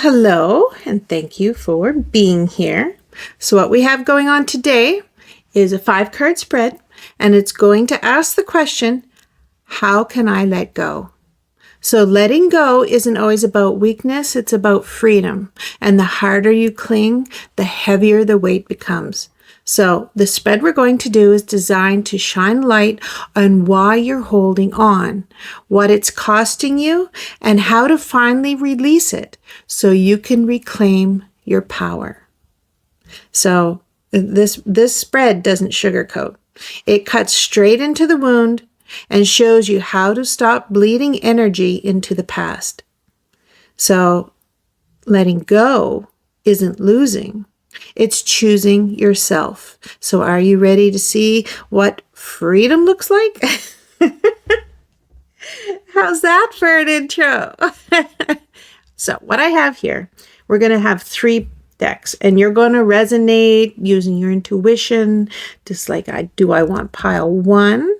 hello, and thank you for being here. So what we have going on today is a 5-card spread, and it's going to ask the question, how can I let go? So letting go isn't always about weakness, it's about freedom. And the harder you cling, the heavier the weight becomes. So the spread we're going to do is designed to shine light on why you're holding on, what it's costing you, and how to finally release it so you can reclaim your power. So this spread doesn't sugarcoat. It cuts straight into the wound and shows you how to stop bleeding energy into the past. So letting go isn't losing. It's choosing yourself. So are you ready to see what freedom looks like? How's that for an intro? So what I have here, we're going to have 3 decks, and you're going to resonate using your intuition, just like do I want pile 1,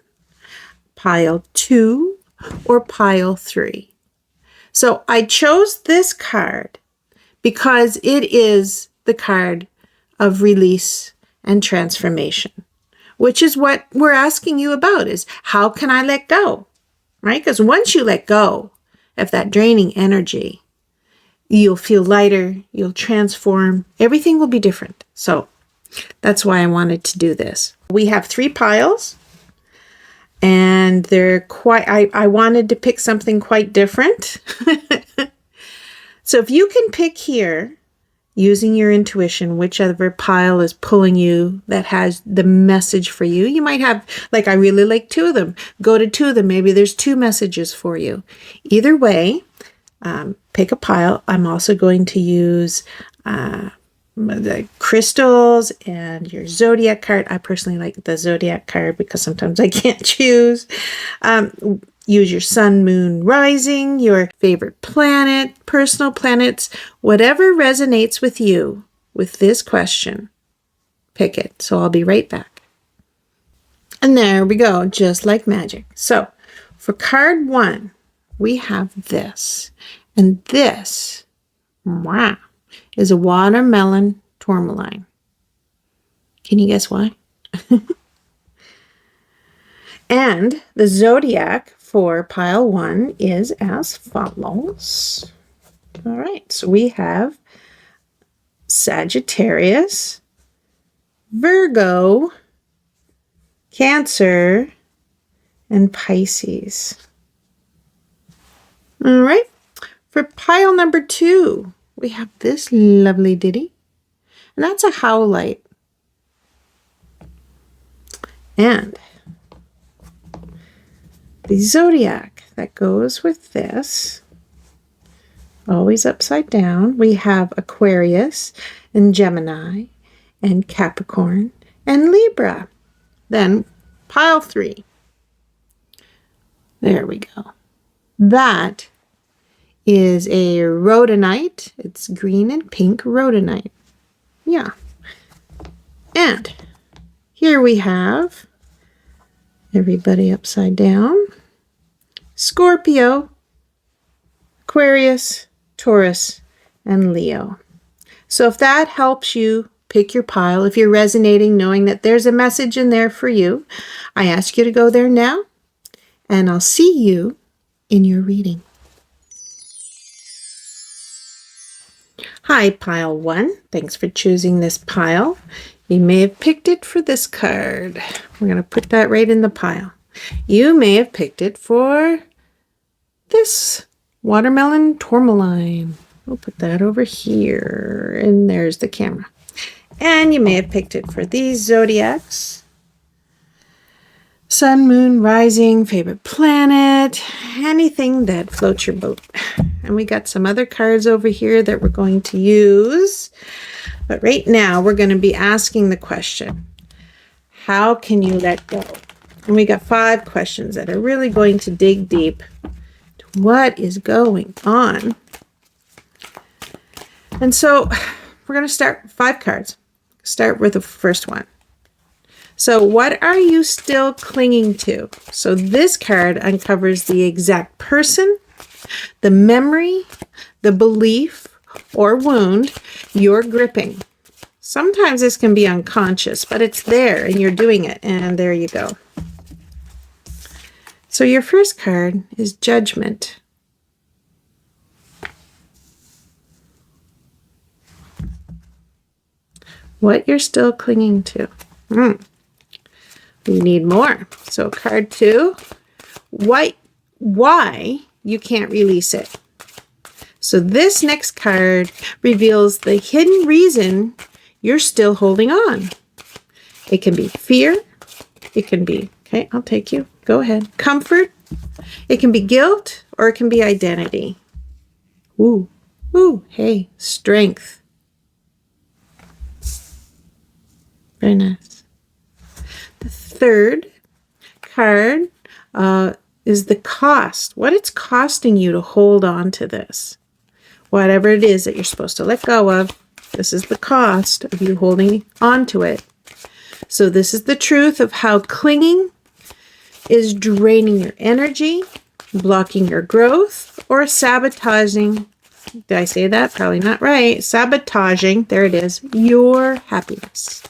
pile 2, or pile 3? So I chose this card because it is the card of release and transformation, which is what we're asking you about, is how can I let go, right? Because once you let go of that draining energy, you'll feel lighter, you'll transform, everything will be different. So that's why I wanted to do this. We have 3 piles, and they're quite, I wanted to pick something quite different. So if you can pick here, using your intuition, whichever pile is pulling you that has the message for you. You might have, like, I really like 2 of them. Go to 2 of them. Maybe there's 2 messages for you. Either way, pick a pile. I'm also going to use the crystals and your zodiac card. I personally like the zodiac card because sometimes I can't choose. Use your sun, moon, rising, your favorite planet, personal planets, whatever resonates with you with this question. Pick it. So I'll be right back. And there we go, just like magic. So for card 1, we have this. And this, wow, is a watermelon tourmaline. Can you guess why? And the zodiac for pile 1 is as follows. All right, so we have Sagittarius, Virgo, Cancer, and Pisces. All right, for pile number 2, we have this lovely ditty, and that's a howlite. And the zodiac that goes with this, always upside down, we have Aquarius and Gemini and Capricorn and Libra. Then pile 3. There we go. That is a rhodonite. It's green and pink rhodonite. Yeah. And here we have everybody upside down. Scorpio, Aquarius, Taurus, and Leo. So if that helps you pick your pile, if you're resonating, knowing that there's a message in there for you, I ask you to go there now, and I'll see you in your reading. Hi, pile 1. Thanks for choosing this pile. You may have picked it for this card. We're going to put that right in the pile. You may have picked it for this watermelon tourmaline. We'll put that over here, and there's the camera. And you may have picked it for these zodiacs. Sun, moon, rising, favorite planet, anything that floats your boat. And we got some other cards over here that we're going to use. But right now, we're going to be asking the question, how can you let go? And we got 5 questions that are really going to dig deep to what is going on. And so we're going to start 5 cards. Start with the first one. So what are you still clinging to? So this card uncovers the exact person, the memory, the belief, or wound you're gripping. Sometimes this can be unconscious, but it's there and you're doing it. And there you go. So your first card is Judgment. What you're still clinging to. We need more. So card 2, why you can't release it. So this next card reveals the hidden reason you're still holding on. It can be fear. It can be, okay, I'll take you. Go ahead. Comfort. It can be guilt, or it can be identity. Ooh, hey, strength. Very nice. The third card is the cost. What it's costing you to hold on to this. Whatever it is that you're supposed to let go of, this is the cost of you holding on to it. So this is the truth of how clinging is draining your energy, blocking your growth, or sabotaging, did I say that? Probably not right. Sabotaging, there it is, your happiness.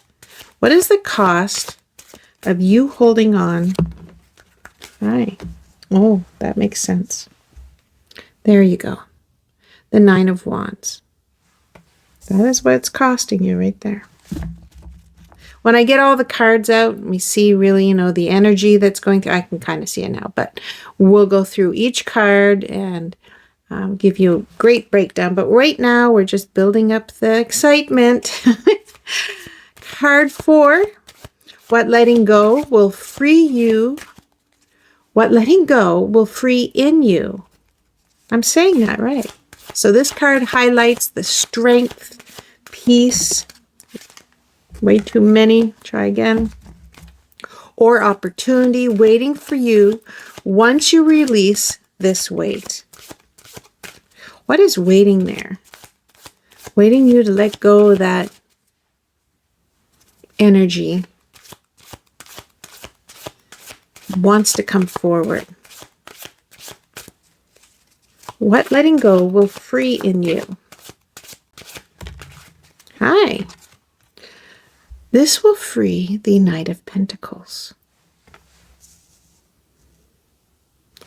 What is the cost of you holding on? Right. Oh, that makes sense. There you go. The 9 of Wands. That is what it's costing you right there. When I get all the cards out, we see really, you know, the energy that's going through. I can kind of see it now, but we'll go through each card and give you a great breakdown. But right now, we're just building up the excitement. Card 4, what letting go will free you. What letting go will free in you. I'm saying that right. So this card highlights the strength, peace, way too many, try again, or opportunity waiting for you once you release this weight. What is waiting there? Waiting you to let go of that energy. Wants to come forward. What letting go will free in you? Hi. This will free the Knight of Pentacles.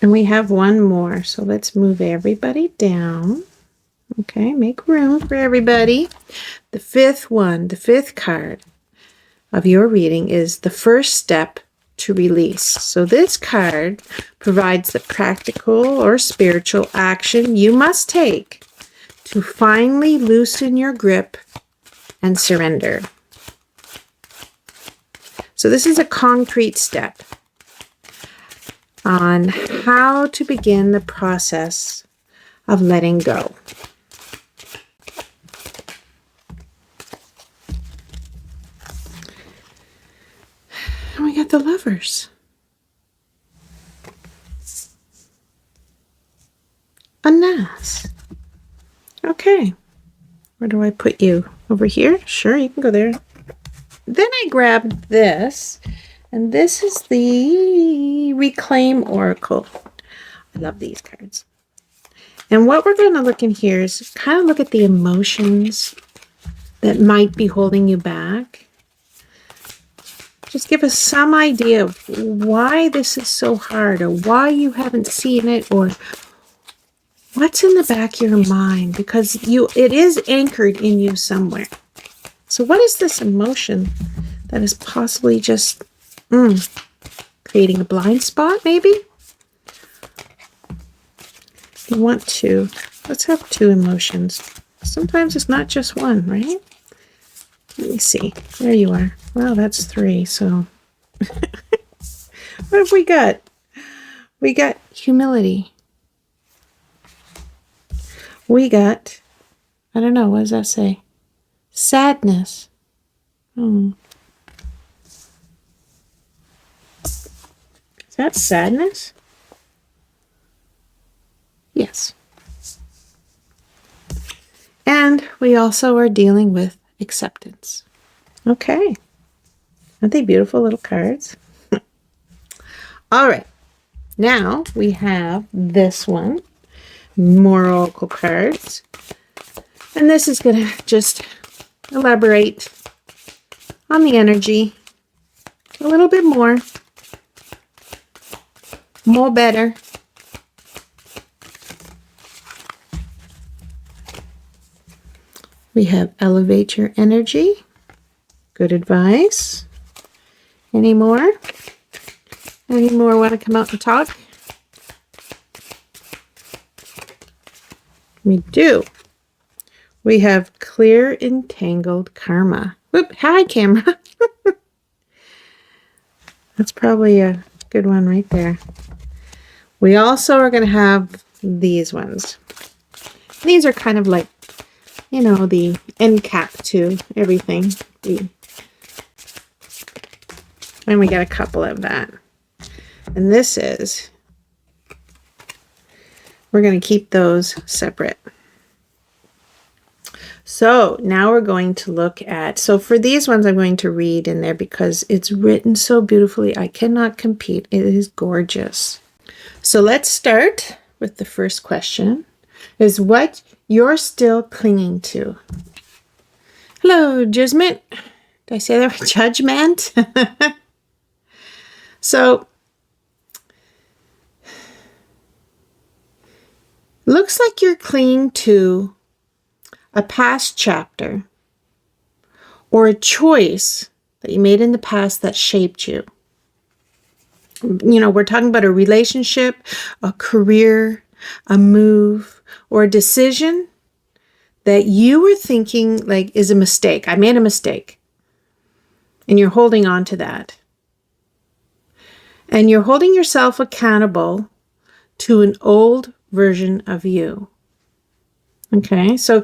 And we have one more, so let's move everybody down. Okay, make room for everybody. The fifth one, the fifth card of your reading is the first step to release. So this card provides the practical or spiritual action you must take to finally loosen your grip and surrender. So this is a concrete step on how to begin the process of letting go. And we got the Lovers. A Nas. Okay. Where do I put you? Over here? Sure, you can go there. Then I grabbed this, and this is the Reclaim Oracle. I love these cards. And what we're going to look in here is kind of look at the emotions that might be holding you back. Just give us some idea of why this is so hard, or why you haven't seen it, or what's in the back of your mind, because it is anchored in you somewhere. So what is this emotion that is possibly just creating a blind spot, maybe? You want to. Let's have two emotions. Sometimes it's not just one, right? Let me see. There you are. Wow, that's 3. So what have we got? We got humility. We got, I don't know, what does that say? Sadness. Is that sadness? Yes. And we also are dealing with acceptance. Okay. Aren't they beautiful little cards? All right. Now we have this one. More oracle cards. And this is going to just elaborate on the energy a little bit more better. We have elevate your energy. Good advice. Any more? Any more want to come out and talk? We do. We have clear entangled karma. Whoop, hi camera. That's probably a good one right there. We also are going to have these ones. These are kind of like, you know, the end cap to everything. And we got a couple of that. And this is, we're going to keep those separate. So now we're going to look at, so for these ones I'm going to read in there because it's written so beautifully. I cannot compete. It is gorgeous. So let's start with the first question. Is what you're still clinging to. Hello, judgment. Did I say that right? Judgment? So, looks like you're clinging to a past chapter or a choice that you made in the past that shaped you. You know, we're talking about a relationship, a career, a move, or a decision that you were thinking like is a mistake. I made a mistake. And you're holding on to that. And you're holding yourself accountable to an old version of you. Okay, so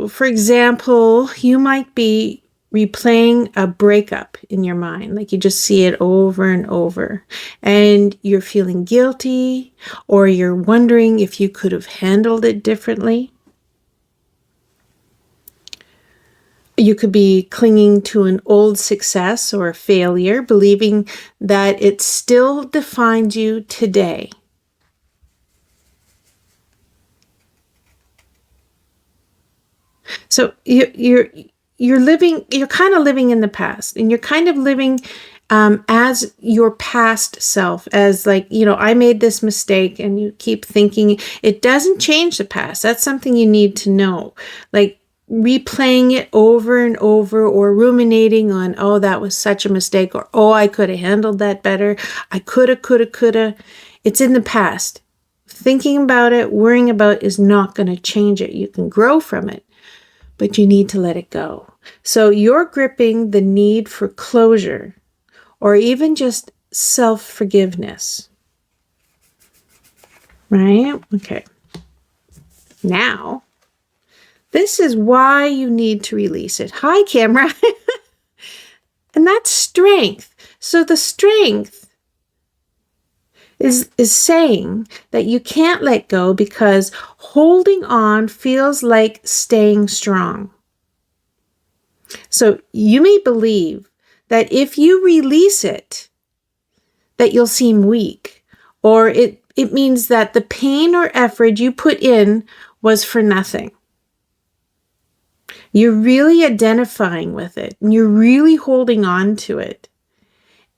for example, you might be replaying a breakup in your mind, like you just see it over and over, and you're feeling guilty, or you're wondering if you could have handled it differently. You could be clinging to an old success or a failure, believing that it still defines you today. So you're kind of living in the past, and you're kind of living as your past self, as like, you know, I made this mistake, and you keep thinking it doesn't change the past. That's something you need to know. Like replaying it over and over, or ruminating on, oh, that was such a mistake, or oh, I could have handled that better. I coulda. It's in the past. Thinking about it, worrying about it is not going to change it. You can grow from it, but you need to let it go. So you're gripping the need for closure, or even just self-forgiveness. Right? Okay. Now, this is why you need to release it. Hi, camera. And that's strength. So the strength is saying that you can't let go because holding on feels like staying strong. So you may believe that if you release it, that you'll seem weak, or it means that the pain or effort you put in was for nothing. You're really identifying with it, and you're really holding on to it.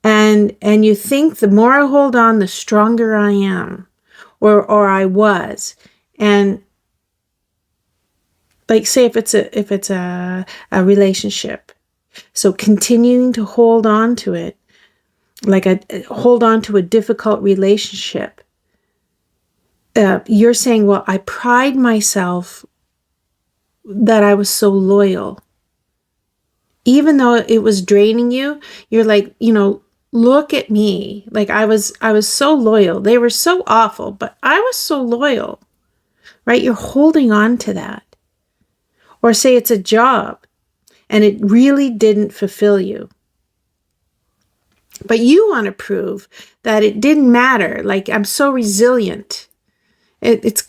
And you think the more I hold on, the stronger I am, or I was. And like, say if it's a relationship, so continuing to hold on to it, like hold on to a difficult relationship, you're saying, well, I pride myself that I was so loyal. Even though it was draining you, you're like, you know, look at me. Like I was so loyal. They were so awful, but I was so loyal, right? You're holding on to that. Or say it's a job and it really didn't fulfill you, but you want to prove that it didn't matter. Like, I'm so resilient. It's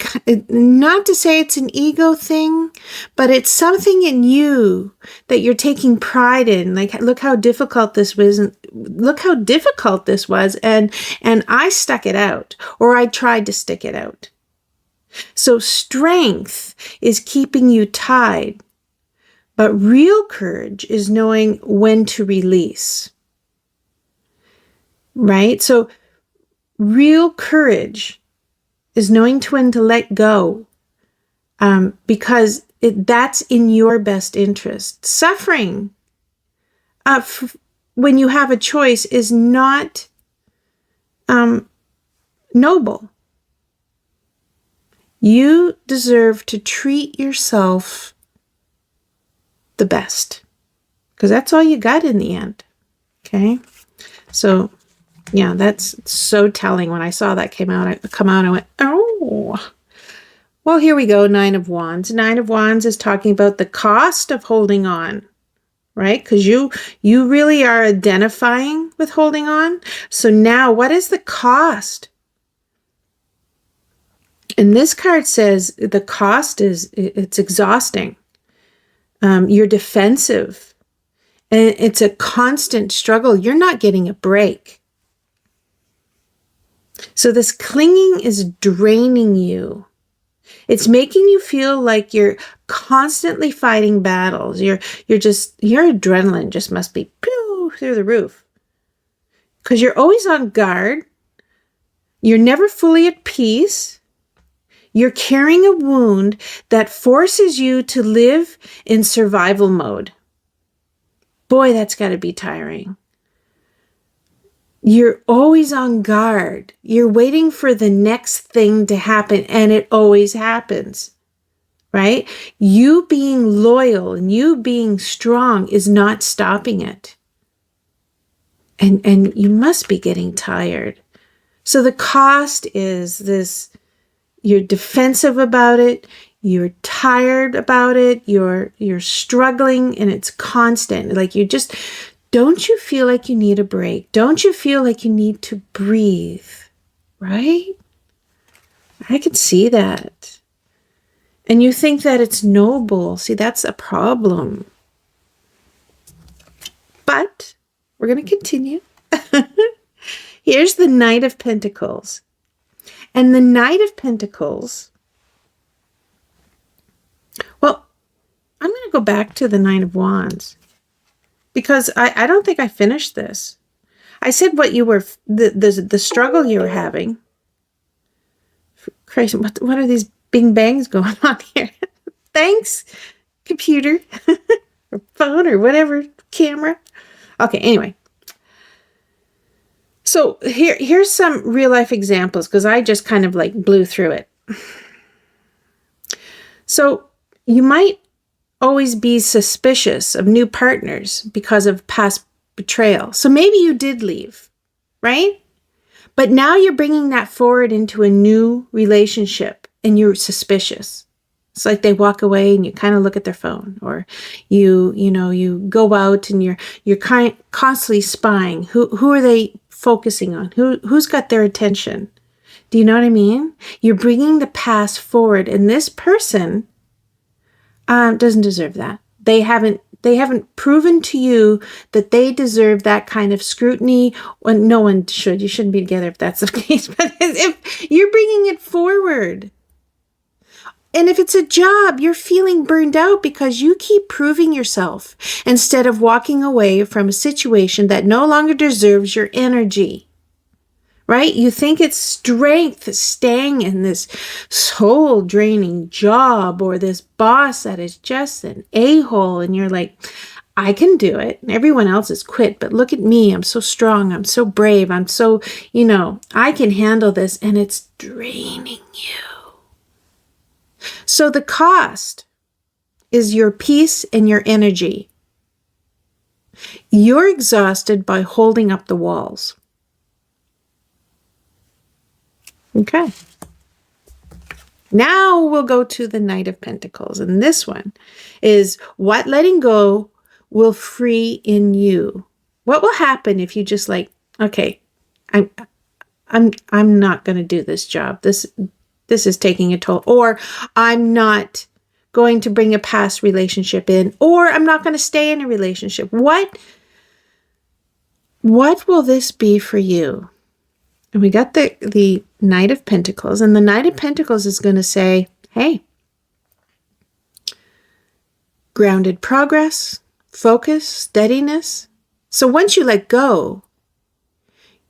not to say it's an ego thing, but it's something in you that you're taking pride in. Like, look how difficult this was. Look how difficult this was. And I stuck it out, or I tried to stick it out. So strength is keeping you tied, but real courage is knowing when to release, right? So real courage is knowing when to let go, because that's in your best interest. Suffering, when you have a choice, is not noble. You deserve to treat yourself the best, because that's all you got in the end. Okay, so yeah, that's so telling. When I saw that come out, I went, oh. Well, here we go. 9 of Wands. 9 of Wands is talking about the cost of holding on, right? Because you really are identifying with holding on. So now, what is the cost? And this card says the cost is, it's exhausting. You're defensive. And it's a constant struggle. You're not getting a break. So this clinging is draining you. It's making you feel like you're constantly fighting battles. Your adrenaline just must be pew through the roof. Because you're always on guard. You're never fully at peace. You're carrying a wound that forces you to live in survival mode. Boy, that's got to be tiring. You're always on guard. You're waiting for the next thing to happen, and it always happens, right? You being loyal and you being strong is not stopping it. And you must be getting tired. So the cost is this: you're defensive about it, you're tired about it, you're struggling, and it's constant. Like don't you feel like you need a break? Don't you feel like you need to breathe? Right? I could see that. And you think that it's noble. See, that's a problem. But we're going to continue. Here's the Knight of Pentacles. And the Knight of Pentacles, well, I'm going to go back to the Nine of Wands, because I don't think I finished this. I said what you were, the struggle you were having. Christ, what are these bing bangs going on here? Thanks, computer, or phone, or whatever, camera. Okay, anyway. So here's some real life examples, because I just kind of like blew through it. So you might always be suspicious of new partners because of past betrayal. So maybe you did leave, right? But now you're bringing that forward into a new relationship, and you're suspicious. It's like they walk away and you kind of look at their phone, or you go out and you're constantly spying. Who are they focusing on? Who's got their attention? Do you know what I mean? You're bringing the past forward, and this person doesn't deserve that. They haven't proven to you that they deserve that kind of scrutiny. Well, no one should. You shouldn't be together if that's the case. But if you're bringing it forward, and if it's a job, you're feeling burned out because you keep proving yourself instead of walking away from a situation that no longer deserves your energy. Right? You think it's strength staying in this soul-draining job, or this boss that is just an a-hole, and you're like, I can do it. Everyone else has quit, but look at me. I'm so strong. I'm so brave. I'm so, I can handle this, and it's draining you. So the cost is your peace and your energy. You're exhausted by holding up the walls. Okay. Now we'll go to the Knight of Pentacles. And this one is what letting go will free in you. What will happen if you just like, okay, I'm not going to do this job. This is taking a toll. Or I'm not going to bring a past relationship in. Or I'm not going to stay in a relationship. What will this be for you? And we got the Knight of Pentacles. And the Knight of Pentacles is going to say, hey, grounded progress, focus, steadiness. So once you let go,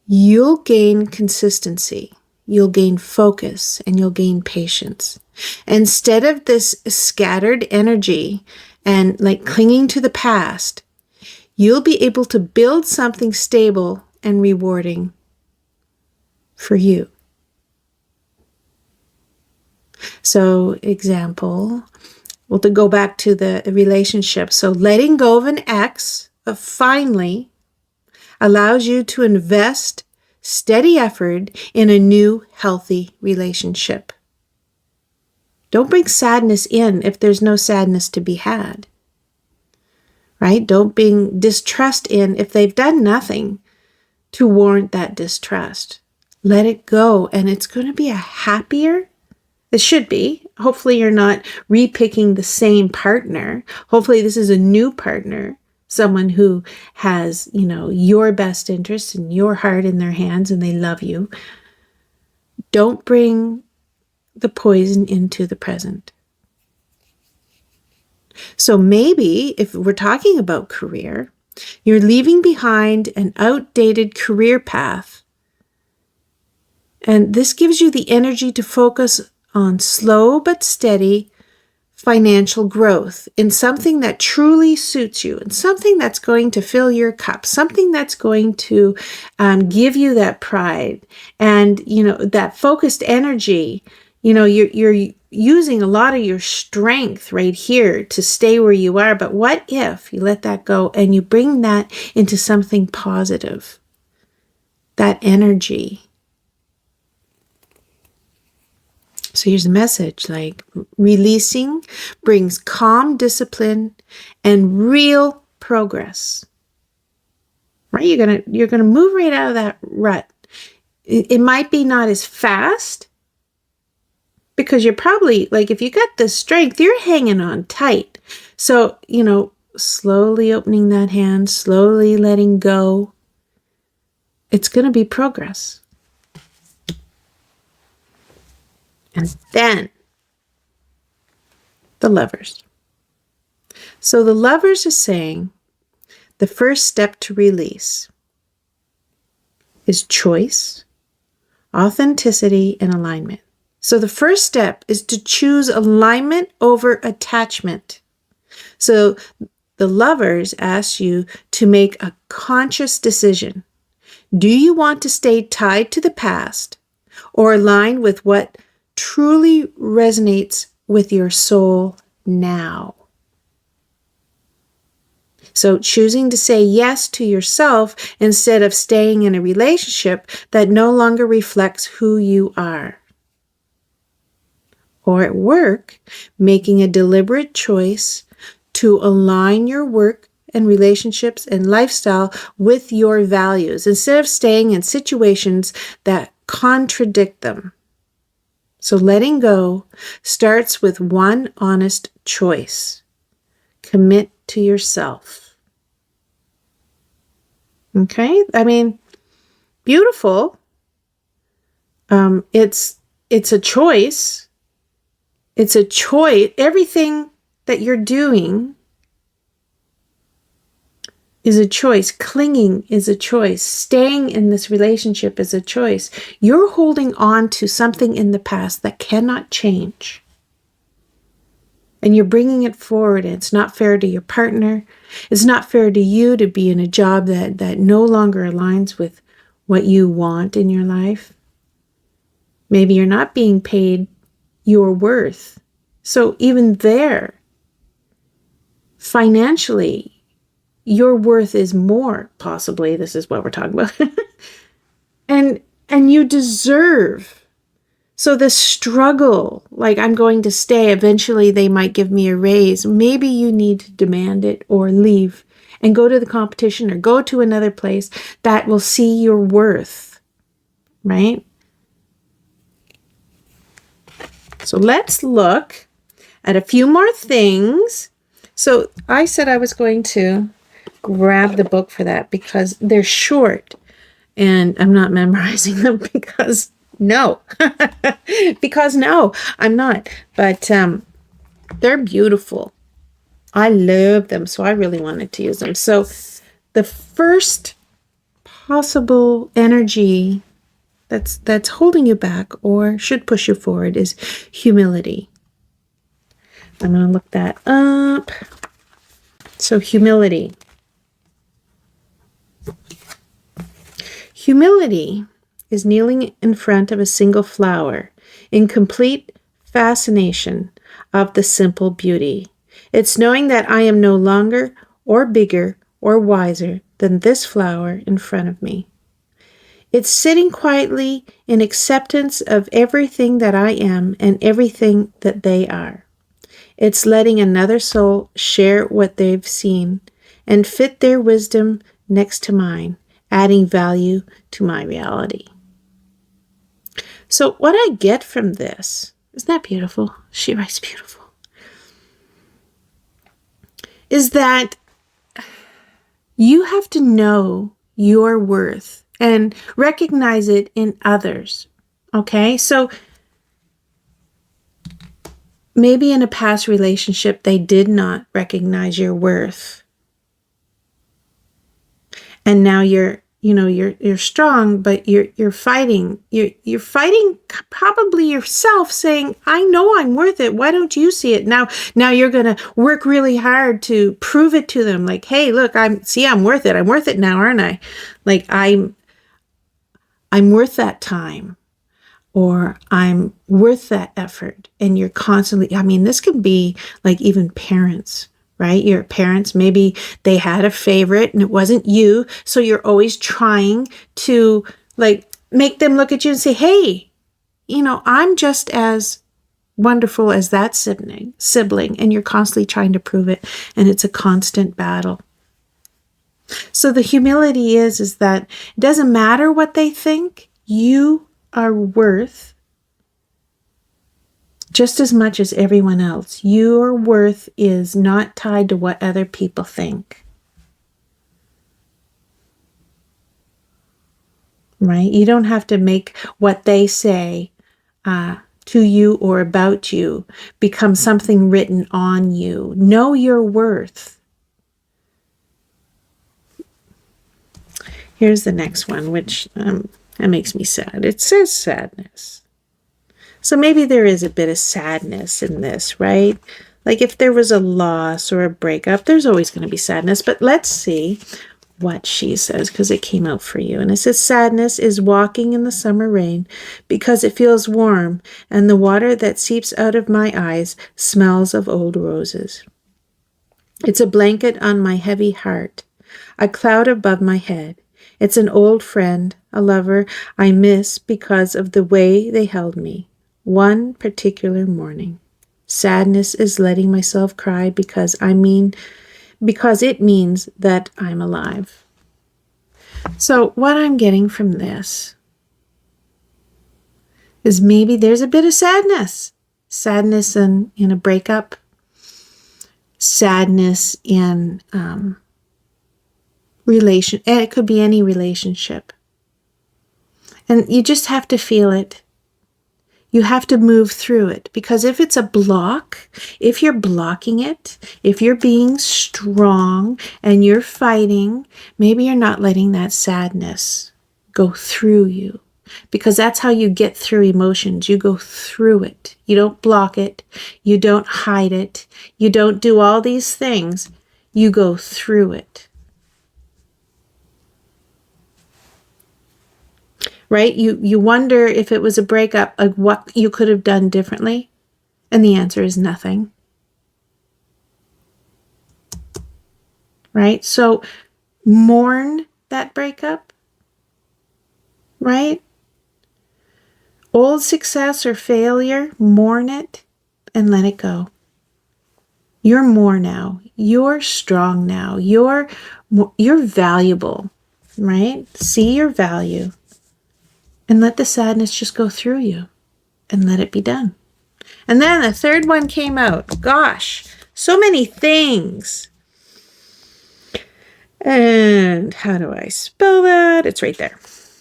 you'll gain consistency, you'll gain focus, and you'll gain patience. Instead of this scattered energy and like clinging to the past, you'll be able to build something stable and rewarding for you. So, example, well, to go back to the relationship. So letting go of an ex finally allows you to invest steady effort in a new healthy relationship. Don't bring sadness in if there's no sadness to be had. Right? Don't bring distrust in if they've done nothing to warrant that distrust. Let it go, and it's going to be a happier. It should be. Hopefully you're not repicking the same partner. Hopefully this is a new partner, someone who has, your best interests and your heart in their hands and they love you. Don't bring the poison into the present. So maybe if we're talking about career, you're leaving behind an outdated career path. And this gives you the energy to focus on slow but steady financial growth in something that truly suits you and something that's going to fill your cup, something that's going to give you that pride and, that focused energy. You're using a lot of your strength right here to stay where you are. But what if you let that go and you bring that into something positive? That energy. So here's a message, like releasing brings calm discipline and real progress. Right? You're gonna move right out of that rut. It might be not as fast because you're probably, like, if you got the strength, you're hanging on tight. So, slowly opening that hand, slowly letting go. It's going to be progress. And then the Lovers. So the Lovers is saying the first step to release is choice, authenticity, and alignment. So the first step is to choose alignment over attachment. So the Lovers ask you to make a conscious decision. Do you want to stay tied to the past or align with what truly resonates with your soul now? So choosing to say yes to yourself instead of staying in a relationship that no longer reflects who you are. Or at work, making a deliberate choice to align your work and relationships and lifestyle with your values instead of staying in situations that contradict them. So letting go starts with one honest choice. Commit to yourself. Okay? I mean, beautiful. It's a choice. It's a choice. Everything that you're doing is a choice. Clinging is a choice. Staying in this relationship is a choice. You're holding on to something in the past that cannot change. And you're bringing it forward. And it's not fair to your partner. It's not fair to you to be in a job that no longer aligns with what you want in your life. Maybe you're not being paid your worth. So even there, financially, your worth is more, possibly. This is what we're talking about. and you deserve. So the struggle, like I'm going to stay, eventually they might give me a raise. Maybe you need to demand it or leave and go to the competition or go to another place that will see your worth, right? So let's look at a few more things. So I said I was going to grab the book for that because they're short And I'm not memorizing them because no. Because no, I'm not. But they're beautiful. I love them, so I really wanted to use them. So the first possible energy that's holding you back or should push you forward is humility. I'm going to look that up. So humility. Humility is kneeling in front of a single flower in complete fascination of the simple beauty. It's knowing that I am no longer or bigger or wiser than this flower in front of me. It's sitting quietly in acceptance of everything that I am and everything that they are. It's letting another soul share what they've seen and fit their wisdom next to mine, adding value to my reality. So what I get from this, isn't that beautiful? She writes beautiful. Is that you have to know your worth and recognize it in others. Okay? So maybe in a past relationship, they did not recognize your worth. And now you're strong, but you're fighting. You're fighting probably yourself, saying, I know I'm worth it. Why don't you see it? Now you're going to work really hard to prove it to them. Like, hey, look, I'm worth it. I'm worth it now, aren't I? Like I'm worth that time, or I'm worth that effort. And you're constantly, this can be like even parents, right? Your parents, maybe they had a favorite and it wasn't you. So you're always trying to like make them look at you and say, hey, I'm just as wonderful as that sibling. And you're constantly trying to prove it. And it's a constant battle. So the humility is that it doesn't matter what they think, you are worth just as much as everyone else. Your worth is not tied to what other people think. Right? You don't have to make what they say to you or about you become something written on you. Know your worth. Here's the next one, which that makes me sad. It says sadness. So maybe there is a bit of sadness in this, right? Like if there was a loss or a breakup, there's always going to be sadness. But let's see what she says, because it came out for you. And it says, sadness is walking in the summer rain because it feels warm, and the water that seeps out of my eyes smells of old roses. It's a blanket on my heavy heart, a cloud above my head. It's an old friend, a lover I miss because of the way they held me. One particular morning, sadness is letting myself cry because it means that I'm alive. So what I'm getting from this is maybe there's a bit of sadness. Sadness in a breakup. Sadness in relation. And it could be any relationship. And you just have to feel it. You have to move through it, because if it's a block, if you're blocking it, if you're being strong and you're fighting, maybe you're not letting that sadness go through you, because that's how you get through emotions. You go through it. You don't block it. You don't hide it. You don't do all these things. You go through it. Right? You wonder if it was a breakup, like what you could have done differently. And the answer is nothing. Right? So mourn that breakup. Right? Old success or failure, mourn it and let it go. You're more now. You're strong now. You're valuable. Right? See your value. And let the sadness just go through you and let it be done. And then the third one came out. Gosh, so many things. And how do I spell that? It's right there.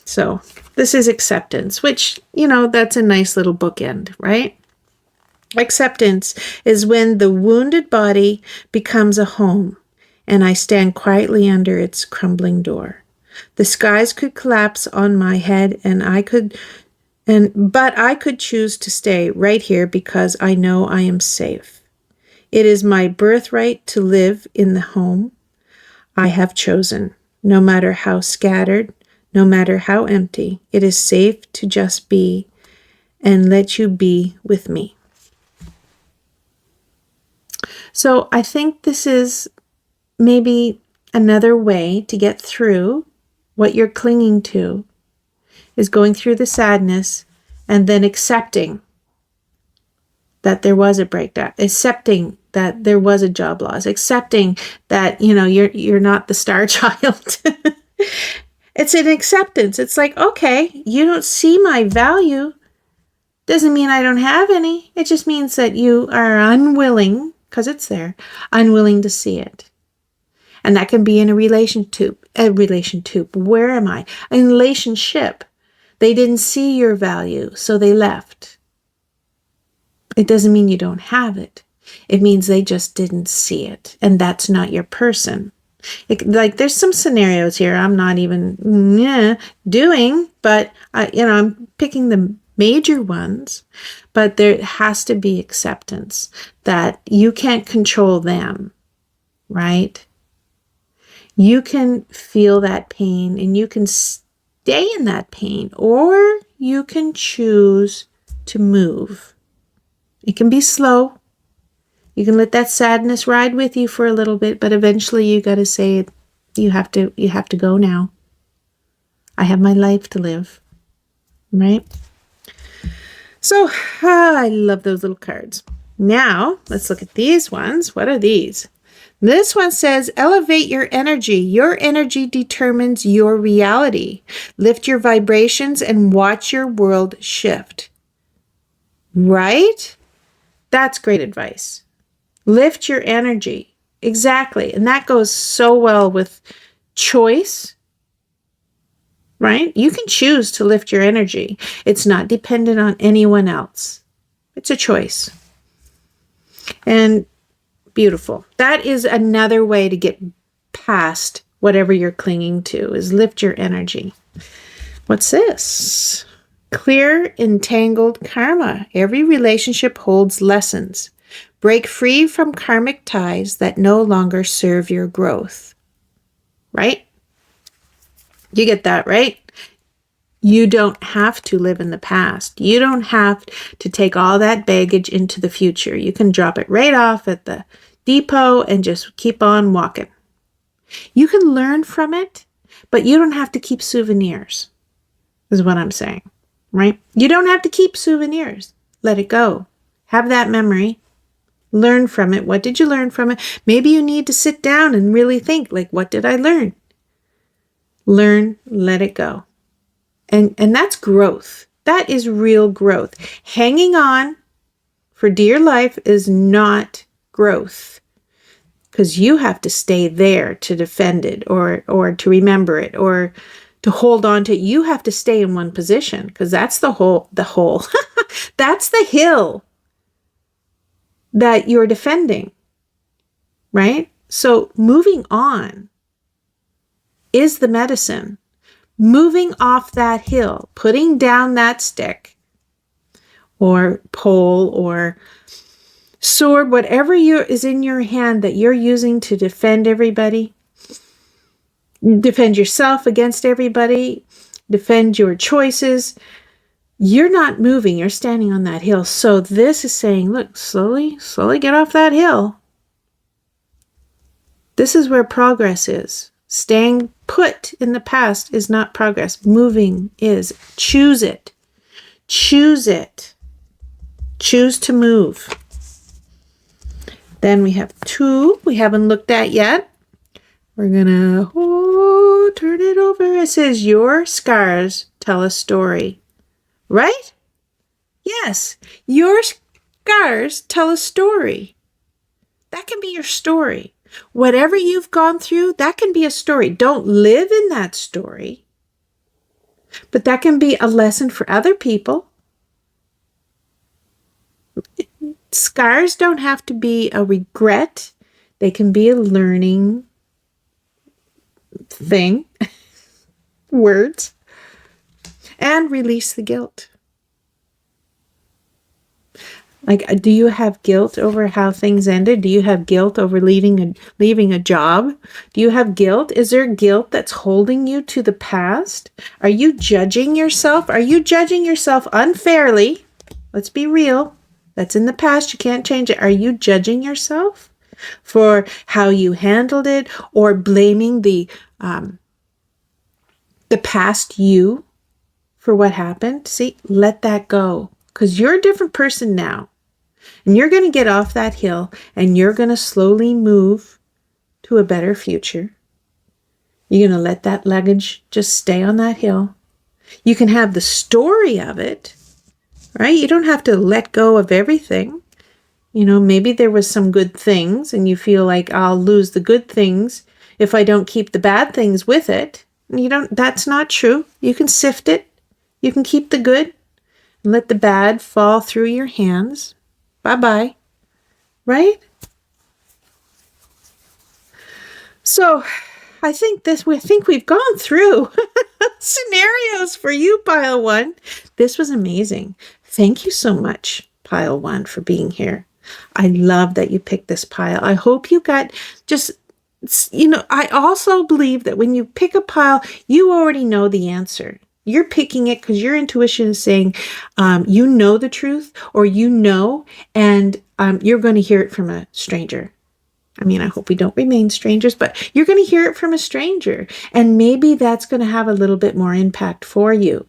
So this is acceptance, which, that's a nice little bookend, right? Acceptance is when the wounded body becomes a home and I stand quietly under its crumbling door. The skies could collapse on my head but I could choose to stay right here because I know I am safe. It is my birthright to live in the home I have chosen. No matter how scattered, no matter how empty, it is safe to just be and let you be with me. So I think this is maybe another way to get through what you're clinging to, is going through the sadness and then accepting that there was a breakdown, accepting that there was a job loss, accepting that, you're not the star child. It's an acceptance. It's like, okay, you don't see my value. Doesn't mean I don't have any. It just means that you are unwilling, because it's there, unwilling to see it. And that can be in a relationship. Where am I? A relationship. They didn't see your value, so they left. It doesn't mean you don't have it. It means they just didn't see it. And that's not your person. There's some scenarios here I'm not even doing, but I'm picking the major ones. But there has to be acceptance that you can't control them, right? You can feel that pain and you can stay in that pain, or you can choose to move. It can be slow. You can let that sadness ride with you for a little bit, but eventually you got to say, you have to go now. I have my life to live, right? So I love those little cards. Now let's look at these ones. What are these? This one says, elevate your energy. Your energy determines your reality. Lift your vibrations and watch your world shift. Right? That's great advice. Lift your energy. Exactly. And that goes so well with choice, right? You can choose to lift your energy. It's not dependent on anyone else. It's a choice. And beautiful. That is another way to get past whatever you're clinging to, is lift your energy. What's this? Clear entangled karma. Every relationship holds lessons. Break free from karmic ties that no longer serve your growth. Right? You get that, right? You don't have to live in the past. You don't have to take all that baggage into the future. You can drop it right off at the depot and just keep on walking. You can learn from it, but you don't have to keep souvenirs, is what I'm saying, right? You don't have to keep souvenirs. Let it go. Have that memory. Learn from it. What did you learn from it? Maybe you need to sit down and really think, like, what did I learn? Learn, let it go. And that's growth. That is real growth. Hanging on for dear life is not growth, because you have to stay there to defend it or to remember it or to hold on to it. You have to stay in one position, because that's the hole. That's the hill that you're defending, right? So moving on is the medicine. Moving off that hill, putting down that stick or pole or sword, whatever is in your hand that you're using to defend everybody, defend yourself against everybody, defend your choices. You're not moving. You're standing on that hill. So this is saying, look, slowly get off that hill. This is where progress is. Staying put in the past is not progress. Moving is. Choose it. Choose it. Choose to move. Then we have 2 we haven't looked at yet. We're going to turn it over. It says, your scars tell a story. Right? Yes. Your scars tell a story. That can be your story. Whatever you've gone through, that can be a story. Don't live in that story. But that can be a lesson for other people. Scars don't have to be a regret. They can be a learning thing. Words. And release the guilt. Like, do you have guilt over how things ended? Do you have guilt over leaving a job? Do you have guilt? Is there guilt that's holding you to the past? Are you judging yourself? Are you judging yourself unfairly? Let's be real. That's in the past. You can't change it. Are you judging yourself for how you handled it, or blaming the past you for what happened? See, let that go, because you're a different person now. And you're going to get off that hill, and you're going to slowly move to a better future. You're going to let that luggage just stay on that hill. You can have the story of it, right? You don't have to let go of everything. You know, maybe there was some good things and you feel like I'll lose the good things if I don't keep the bad things with it. That's not true. You can sift it. You can keep the good and let the bad fall through your hands. Bye-bye. Right? So I think we've gone through scenarios for you, Pile 1. This was amazing. Thank you so much, Pile 1, for being here. I love that you picked this pile. I hope you got just, I also believe that when you pick a pile, you already know the answer. You're picking it because your intuition is saying, you know the truth, or and you're going to hear it from a stranger. I mean, I hope we don't remain strangers, but you're going to hear it from a stranger. And maybe that's going to have a little bit more impact for you.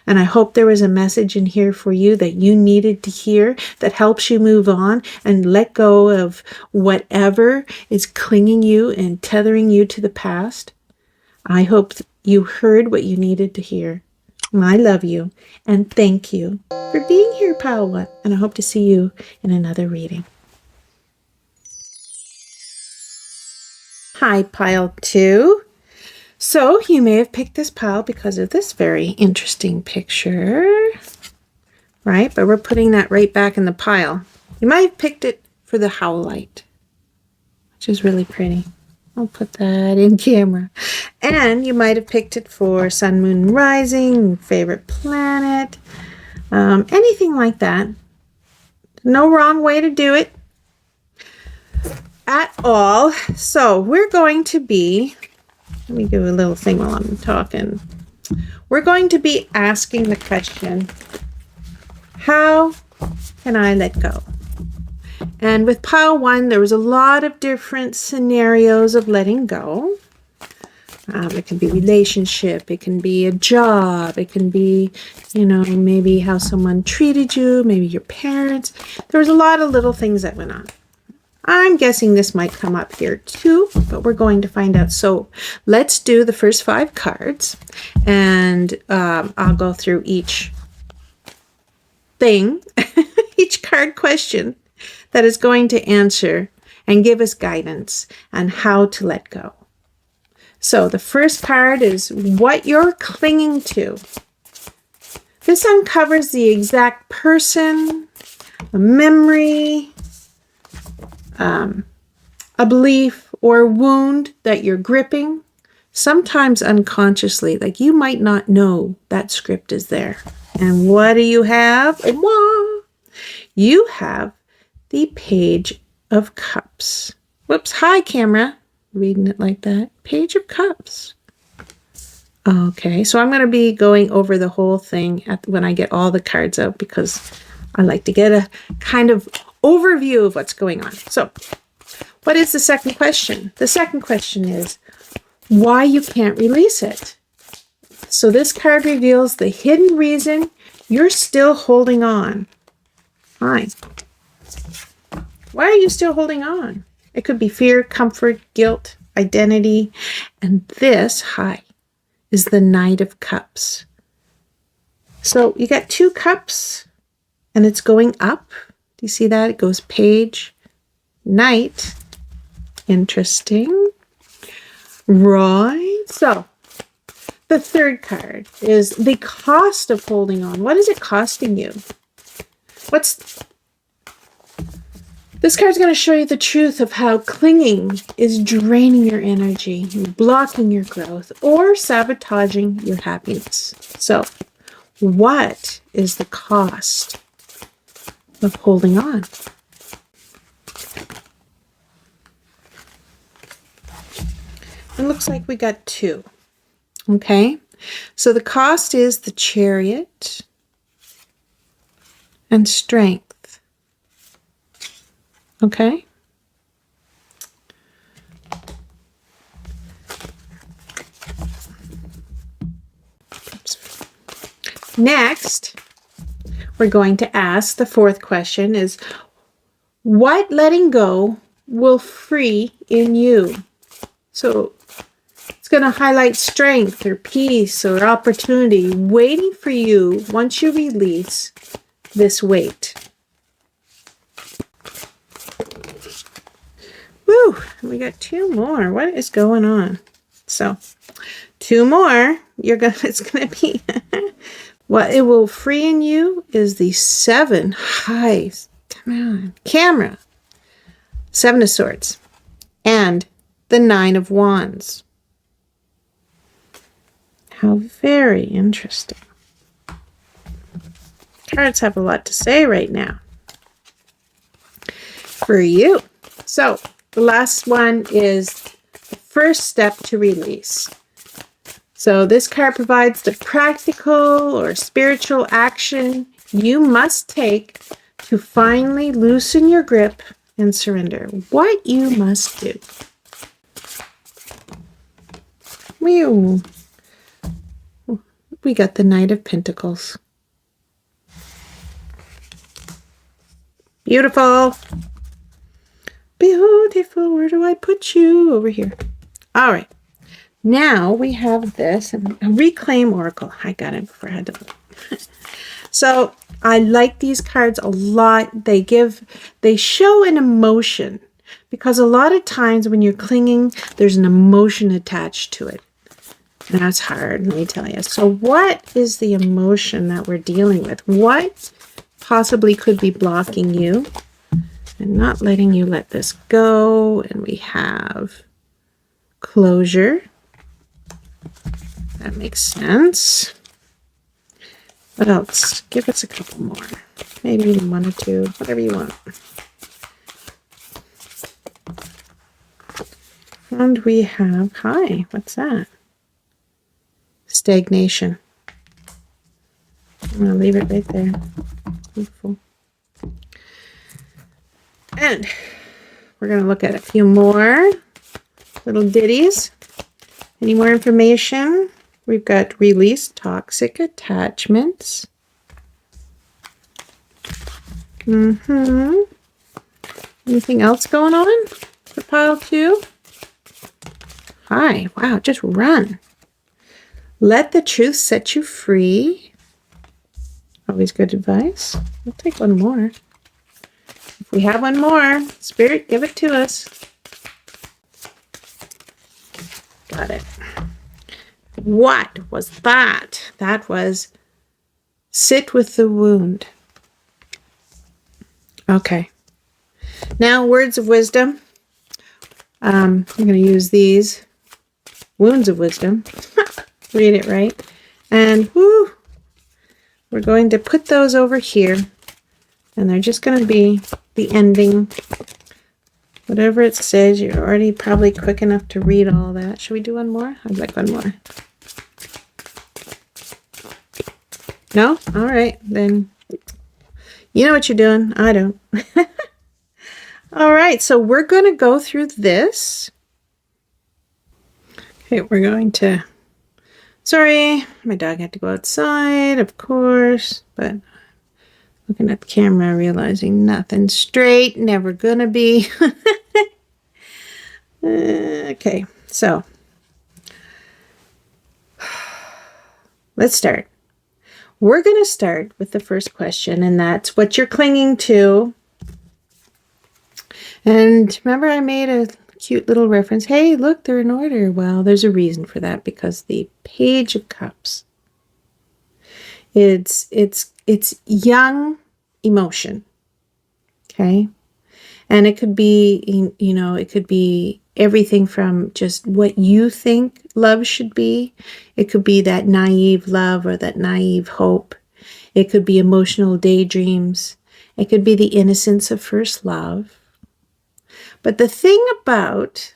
And I hope there was a message in here for you that you needed to hear that helps you move on and let go of whatever is clinging you and tethering you to the past. I hope you heard what you needed to hear. I love you, and thank you for being here, Pile 1, and I hope to see you in another reading. Hi, Pile 2. So you may have picked this pile because of this very interesting picture, right? But we're putting that right back in the pile. You might have picked it for the howlite, which is really pretty. I'll put that in camera. And you might have picked it for sun, moon, rising, favorite planet, anything like that. No wrong way to do it at all. So we're going to be, let me do a little thing while I'm talking. We're going to be asking the question, how can I let go? And with Pile 1, there was a lot of different scenarios of letting go. It can be relationship, it can be a job, it can be, maybe how someone treated you, maybe your parents. There was a lot of little things that went on. I'm guessing this might come up here too, but we're going to find out. So let's do the first 5 cards, and I'll go through each thing, each card question that is going to answer and give us guidance on how to let go. So the first card is what you're clinging to. This uncovers the exact person, a memory, a belief or wound that you're gripping, sometimes unconsciously. Like, you might not know that script is there. And what do you have? You have the Page of Cups. Whoops, hi camera. Reading it like that. Page of Cups. Okay, so I'm going to be going over the whole thing when I get all the cards out, because I like to get a kind of overview of what's going on. So, what is the second question? The second question is why you can't release it. So this card reveals the hidden reason you're still holding on. Hi. Why are you still holding on? It could be fear, comfort, guilt, identity. And this, is the Knight of Cups. So you got 2 cups and it's going up. Do you see that? It goes page, knight. Interesting. Right. So The third card is the cost of holding on. What is it costing you? This card's going to show you the truth of how clinging is draining your energy, blocking your growth, or sabotaging your happiness. So, what is the cost of holding on? It looks like we got 2. Okay, so the cost is the Chariot and Strength. Okay. Next, we're going to ask the fourth question is, what letting go will free in you? So it's going to highlight strength or peace or opportunity waiting for you once you release this weight. Woo! We got 2 more. What is going on? So 2 more. It's gonna be what it will free in you is the 7 highs. Come on, camera. 7 of Swords and the 9 of Wands. How very interesting. Cards have a lot to say right now for you. So the last one is the first step to release. So this card provides the practical or spiritual action you must take to finally loosen your grip and surrender. What you must do. We got the Knight of Pentacles. Beautiful. Beautiful. Where do I put you? Over here. All right. Now we have this Reclaim Oracle. I got it before I had to. So I like these cards a lot. They show an emotion, because a lot of times when you're clinging, there's an emotion attached to it. And that's hard, let me tell you. So what is the emotion that we're dealing with? What possibly could be blocking you and not letting you let this go? And we have closure. That makes sense. What else? Give us a couple more. Maybe even 1 or 2, whatever you want. And we have, what's that? Stagnation. I'm going to leave it right there. Beautiful. And we're going to look at a few more little ditties. Any more information? We've got release toxic attachments. Anything else going on for pile 2? Wow, just run. Let the truth set you free. Always good advice. We'll take 1 more. If we have 1 more, Spirit, give it to us. Got it. What was that? That was sit with the wound. Okay. Now, words of wisdom. I'm going to use these. Wounds of wisdom. Read it right. And we're going to put those over here. And they're just going to be the ending. Whatever it says, you're already probably quick enough to read all that. Should we do 1 more? I'd like 1 more. No? All right. Then you know what you're doing. I don't. All right. So we're going to go through this. Okay. We're going to... Sorry. My dog had to go outside, of course. But looking at the camera, realizing nothing straight. Never going to be. Okay. So let's start. We're going to start with the first question, and that's what you're clinging to. And remember, I made a cute little reference. Hey, look, they're in order. Well, there's a reason for that, because the Page of Cups, it's young emotion. Okay. And it could be, it could be everything from just what you think love should be. It could be that naive love or that naive hope. It could be emotional daydreams. It could be the innocence of first love. But the thing about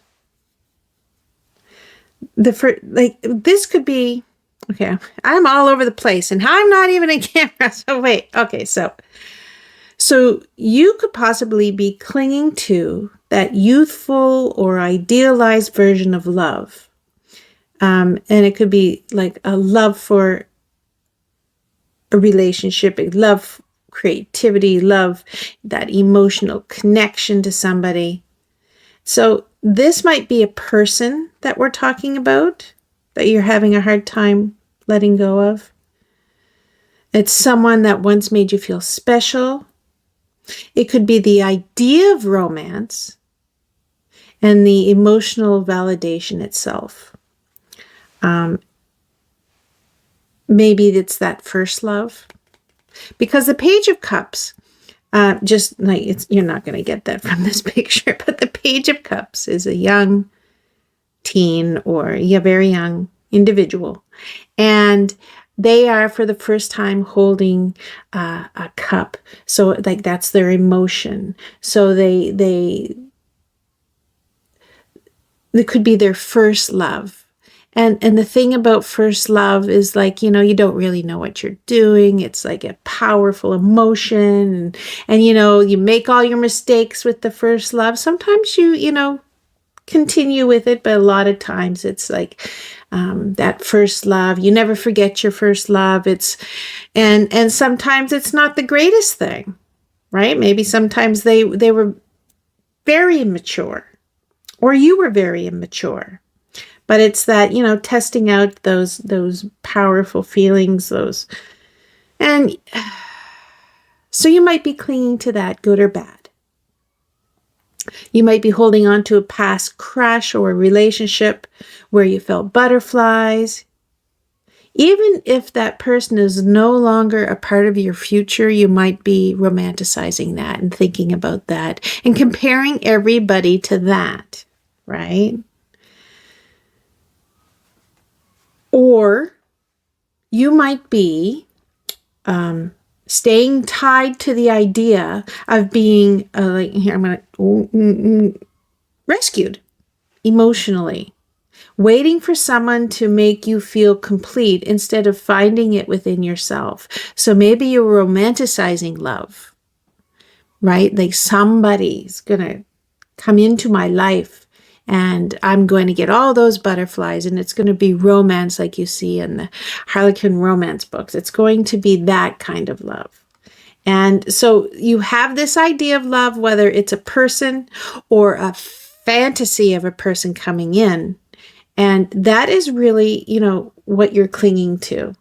this could be, okay, I'm all over the place and I'm not even in camera. So wait, okay, so you could possibly be clinging to that youthful or idealized version of love. And it could be like a love for a relationship, a love creativity, love that emotional connection to somebody. So this might be a person that we're talking about that you're having a hard time letting go of. It's someone that once made you feel special. It could be the idea of romance and the emotional validation itself. Maybe it's that first love. Because the Page of Cups, just like you're not going to get that from this picture, but the Page of Cups is a young teen or a very young individual. And they are for the first time holding a cup. So like that's their emotion. So they could be their first love. And the thing about first love is like, you don't really know what you're doing. It's like a powerful emotion. And you make all your mistakes with the first love. Sometimes you continue with it, but a lot of times it's like that first love. You never forget your first love. And sometimes it's not the greatest thing, right? Maybe sometimes they were very immature, or you were very immature. But it's that, testing out those powerful feelings, and so you might be clinging to that, good or bad. You might be holding on to a past crush or a relationship where you felt butterflies. Even if that person is no longer a part of your future, you might be romanticizing that and thinking about that and comparing everybody to that, right? Or you might be staying tied to the idea of being rescued emotionally, waiting for someone to make you feel complete instead of finding it within yourself. So maybe you're romanticizing love, right? Like somebody's going to come into my life and I'm going to get all those butterflies, and it's going to be romance like you see in the Harlequin romance books. It's going to be that kind of love. And so you have this idea of love, whether it's a person or a fantasy of a person coming in. And that is really, what you're clinging to.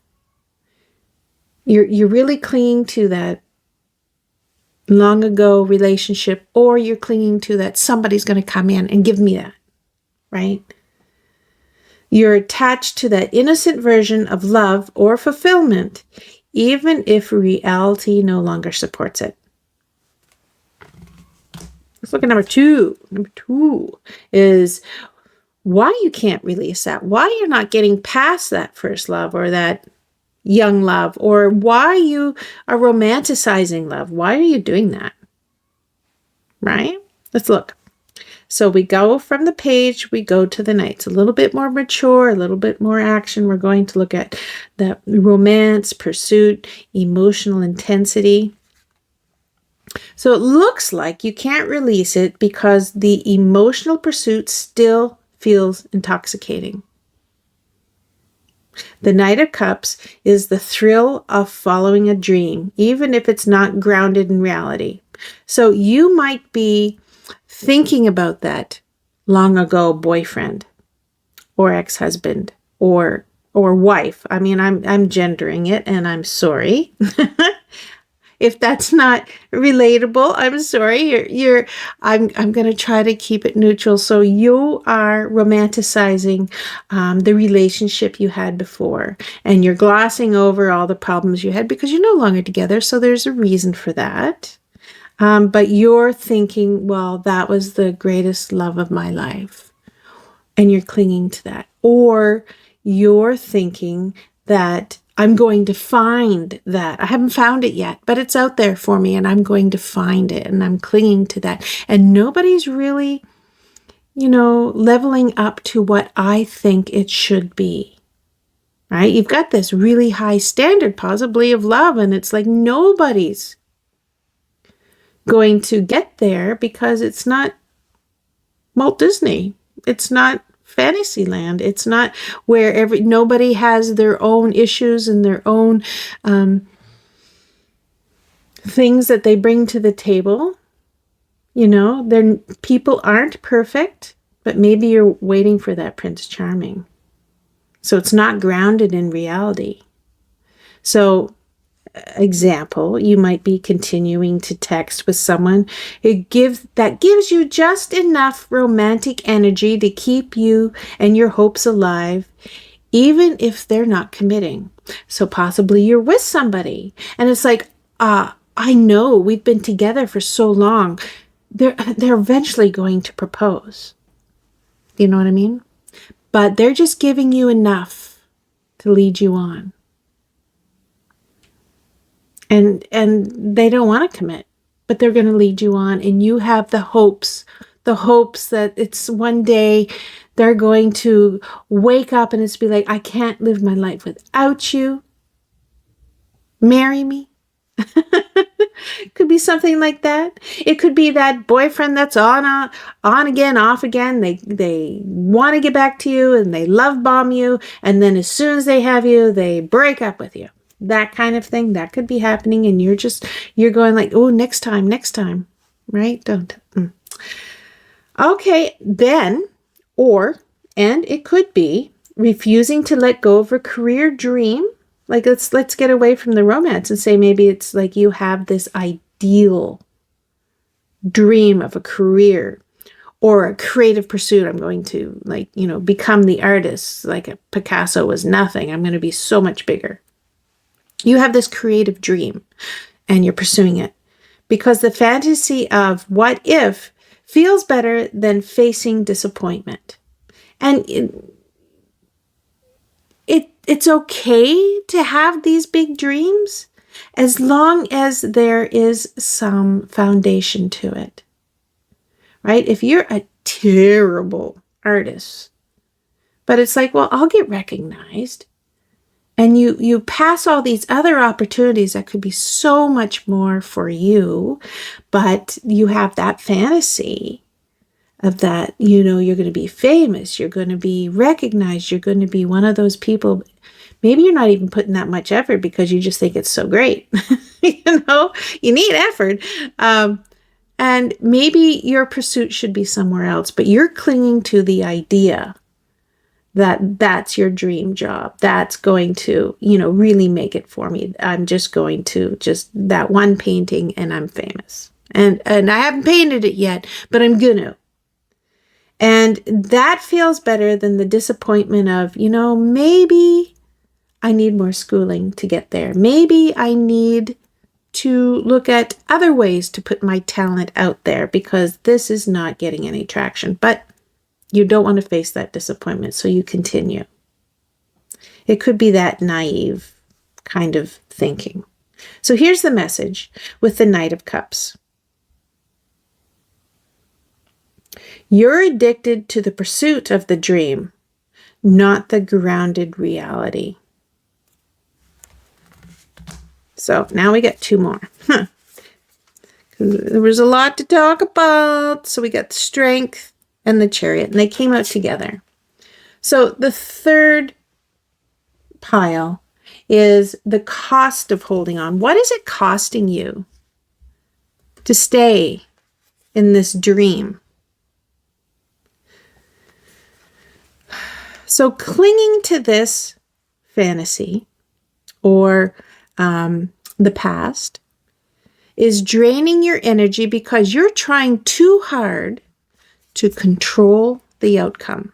You're really clinging to that long ago relationship, or you're clinging to that somebody's going to come in and give me that, right? You're attached to that innocent version of love or fulfillment, even if reality no longer supports it. Let's look at number two. Number two is why you can't release that, why you're not getting past that first love or that young love, or why you are romanticizing love. Why are you doing that? Right? Let's look. So we go from the Page, we go to the Knights. A little bit more mature, a little bit more action. We're going to look at the romance, pursuit, emotional intensity. So it looks like you can't release it because the emotional pursuit still feels intoxicating. The Knight of Cups is the thrill of following a dream, even if it's not grounded in reality. So you might be thinking about that long ago boyfriend or ex-husband or wife. I mean, I'm gendering it, and I'm sorry. If that's not relatable, I'm sorry. I'm going to try to keep it neutral. So you are romanticizing the relationship you had before, and you're glossing over all the problems you had because you're no longer together. So there's a reason for that. But you're thinking, well, that was the greatest love of my life, and you're clinging to that. Or you're thinking that I'm going to find that. I haven't found it yet, but it's out there for me, and I'm going to find it, and I'm clinging to that. And nobody's really, leveling up to what I think it should be, right? You've got this really high standard, possibly, of love, and it's like nobody's going to get there because it's not Walt Disney. It's not Fantasyland. It's not where nobody has their own issues and their own things that they bring to the table. People aren't perfect, but maybe you're waiting for that Prince Charming. So it's not grounded in reality. So, example, you might be continuing to text with someone that gives you just enough romantic energy to keep you and your hopes alive, even if they're not committing. So possibly you're with somebody and it's like, I know we've been together for so long. They're eventually going to propose. You know what I mean? But they're just giving you enough to lead you on. And they don't want to commit, but they're going to lead you on. And you have the hopes that it's one day they're going to wake up and it's be like, I can't live my life without you. Marry me. Could be something like that. It could be that boyfriend that's on again, off again. They want to get back to you and they love bomb you. And then as soon as they have you, they break up with you. That kind of thing, that could be happening. And you're going like, oh, next time, right? Don't. Okay, then, and it could be refusing to let go of a career dream. Like, let's get away from the romance and say maybe it's like you have this ideal dream of a career or a creative pursuit. I'm going to become the artist. Like a Picasso was nothing. I'm going to be so much bigger. You have this creative dream and you're pursuing it because the fantasy of what if feels better than facing disappointment. And it's okay to have these big dreams as long as there is some foundation to it, right? If you're a terrible artist, but it's like, well, I'll get recognized. And you pass all these other opportunities that could be so much more for you, but you have that fantasy of that, you're going to be famous, you're going to be recognized, you're going to be one of those people. Maybe you're not even putting that much effort because you just think it's so great. You need effort. And maybe your pursuit should be somewhere else, but you're clinging to the idea that's your dream job. That's going to, really make it for me. I'm just going to that one painting and I'm famous. And I haven't painted it yet, but I'm gonna. And that feels better than the disappointment of, maybe I need more schooling to get there. Maybe I need to look at other ways to put my talent out there because this is not getting any traction. But you don't want to face that disappointment, so you continue. It could be that naive kind of thinking. So here's the message with the Knight of Cups. You're addicted to the pursuit of the dream, not the grounded reality. So now we got two more. There was a lot to talk about. So we got the Strength and the Chariot, and they came out together. So the third pile is the cost of holding on. What is it costing you to stay in this dream? So clinging to this fantasy or the past is draining your energy because you're trying too hard to control the outcome.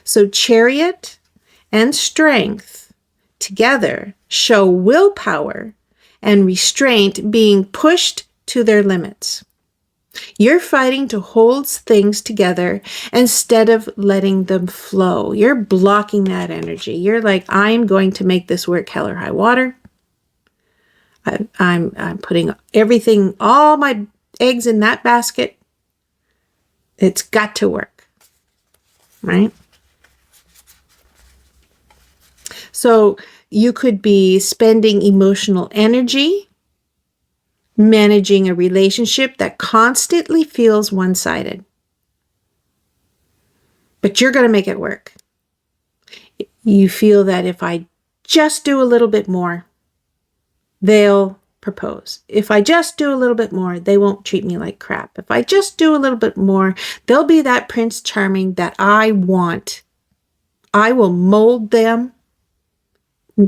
So Chariot and Strength together show willpower and restraint being pushed to their limits. You're fighting to hold things together instead of letting them flow. You're blocking that energy. You're like, I'm going to make this work hell or high water. I'm putting everything, all my eggs in that basket. It's got to work, right? So you could be spending emotional energy managing a relationship that constantly feels one-sided. But you're going to make it work. You feel that if I just do a little bit more, they'll propose. If I just do a little bit more, they won't treat me like crap. If I just do a little bit more, they'll be that Prince Charming that I want. I will mold them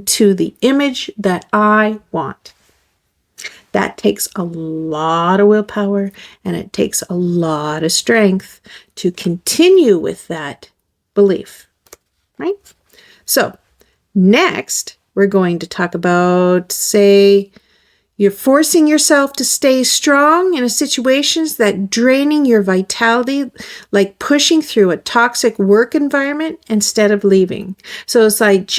to the image that I want. That takes a lot of willpower and it takes a lot of strength to continue with that belief, right? So next, we're going to talk about, say, you're forcing yourself to stay strong in situations that draining your vitality, like pushing through a toxic work environment instead of leaving. So it's like,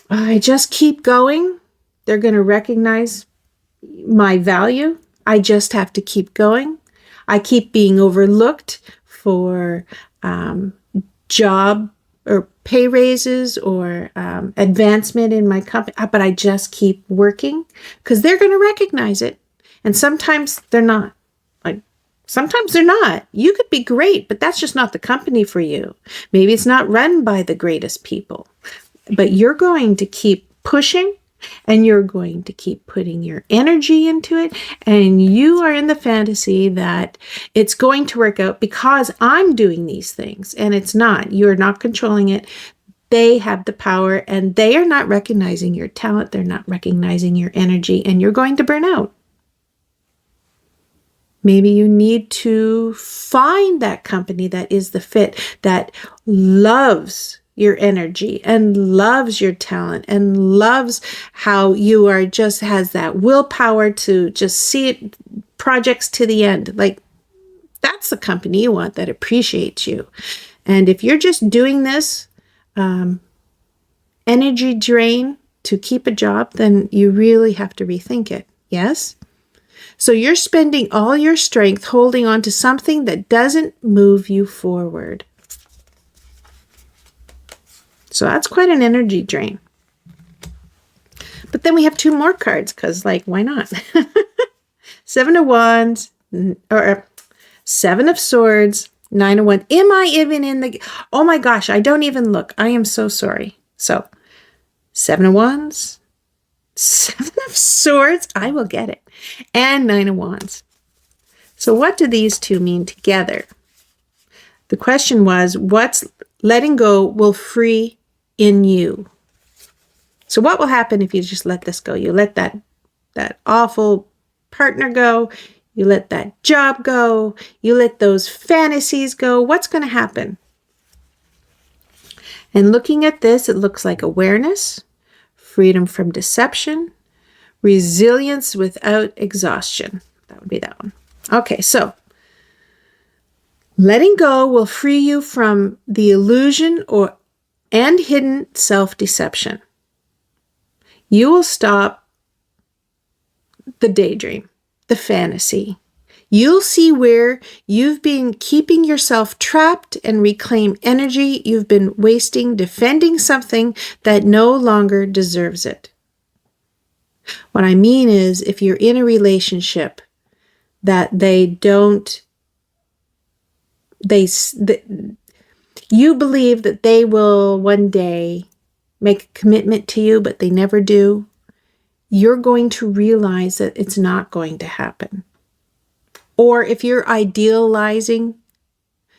I just keep going. They're going to recognize my value. I just have to keep going. I keep being overlooked for job or pay raises or advancement in my company, but I just keep working because they're going to recognize it. And sometimes they're not. Sometimes they're not. You could be great, but that's just not the company for you. Maybe it's not run by the greatest people, but you're going to keep pushing. And you're going to keep putting your energy into it. And you are in the fantasy that it's going to work out because I'm doing these things. And it's not. You're not controlling it. They have the power and they are not recognizing your talent. They're not recognizing your energy. And you're going to burn out. Maybe you need to find that company that is the fit, that loves your energy and loves your talent and loves how you are, just has that willpower to just see it, projects to the end. Like, that's the company you want that appreciates you. And if you're just doing this energy drain to keep a job, then you really have to rethink it. Yes? So you're spending all your strength holding on to something that doesn't move you forward. So that's quite an energy drain. But then we have two more cards because, like, why not? 7 of Wands, or 7 of Swords, 9 of Wands. Am I even in the... Oh my gosh, I don't even look. I am so sorry. So 7 of Wands, 7 of Swords, I will get it, and 9 of Wands. So what do these two mean together? The question was, what's letting go will free in you? So what will happen if you just let this go? You let that awful partner go. You let that job go. You let those fantasies go. What's going to happen? And looking at this, it looks like awareness, freedom from deception, resilience without exhaustion. That would be that one. Okay, so letting go will free you from the illusion and hidden self-deception. You will stop the daydream, the fantasy. You'll see where you've been keeping yourself trapped and reclaim energy you've been wasting defending something that no longer deserves it. What I mean is, if you're in a relationship that you believe that they will one day make a commitment to you, but they never do, you're going to realize that it's not going to happen. Or if you're idealizing,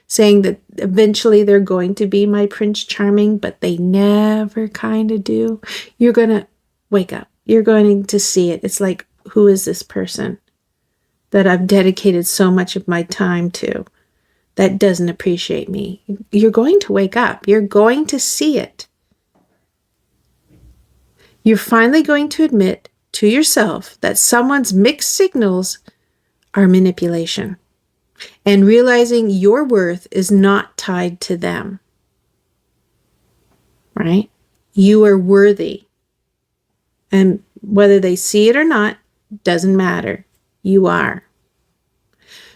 saying that eventually they're going to be my Prince Charming, but they never kind of do, you're going to wake up. You're going to see it. It's like, who is this person that I've dedicated so much of my time to that doesn't appreciate me? You're going to wake up. You're going to see it. You're finally going to admit to yourself that someone's mixed signals are manipulation, and realizing your worth is not tied to them, right? You are worthy. And whether they see it or not, doesn't matter. You are.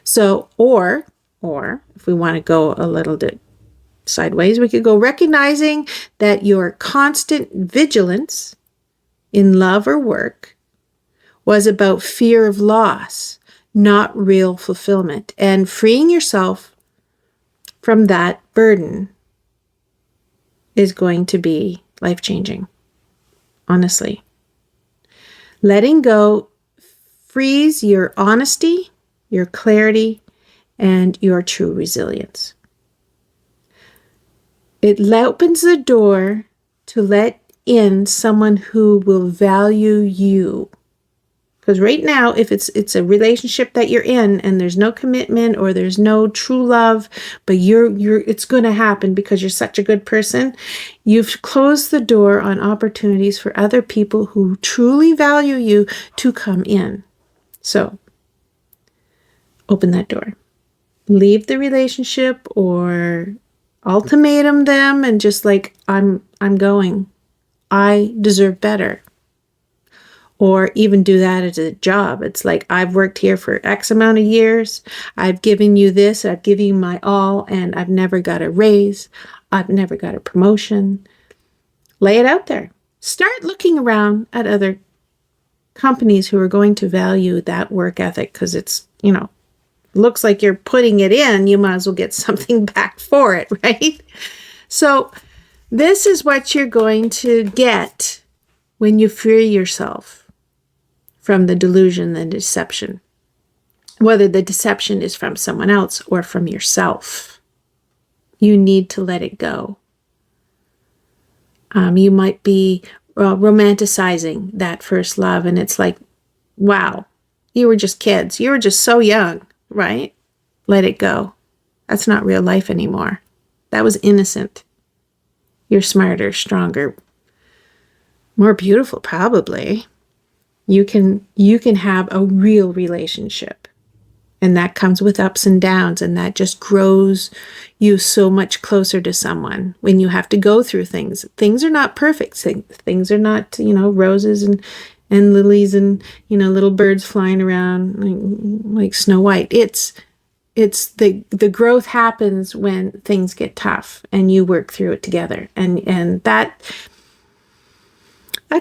So, or if we want to go a little bit sideways, we could go recognizing that your constant vigilance in love or work was about fear of loss, not real fulfillment, and freeing yourself from that burden is going to be life-changing, honestly. Letting go frees your honesty, your clarity, and your true resilience. It opens the door to let in someone who will value you. Because right now, if it's a relationship that you're in and there's no commitment or there's no true love, but it's going to happen because you're such a good person, you've closed the door on opportunities for other people who truly value you to come in. So, open that door. Leave the relationship or ultimatum them and just like, I'm going. I deserve better. Or even do that as a job. It's like, I've worked here for X amount of years. I've given you this. I've given you my all, and I've never got a raise. I've never got a promotion. Lay it out there. Start looking around at other companies who are going to value that work ethic, because it's, looks like you're putting it in. You might as well get something back for it, right? So this is what you're going to get when you free yourself from the delusion and deception, whether the deception is from someone else or from yourself. You need to let it go. You might be romanticizing that first love, and it's like, wow, you were just kids. You were just so young, right? Let it go. That's not real life anymore. That was innocent. You're smarter, stronger, more beautiful, probably. You can have a real relationship, and that comes with ups and downs, and that just grows you so much closer to someone when you have to go through things. Things are not perfect. Things are not, roses and lilies and, little birds flying around like Snow White. It's the growth happens when things get tough and you work through it together. And that's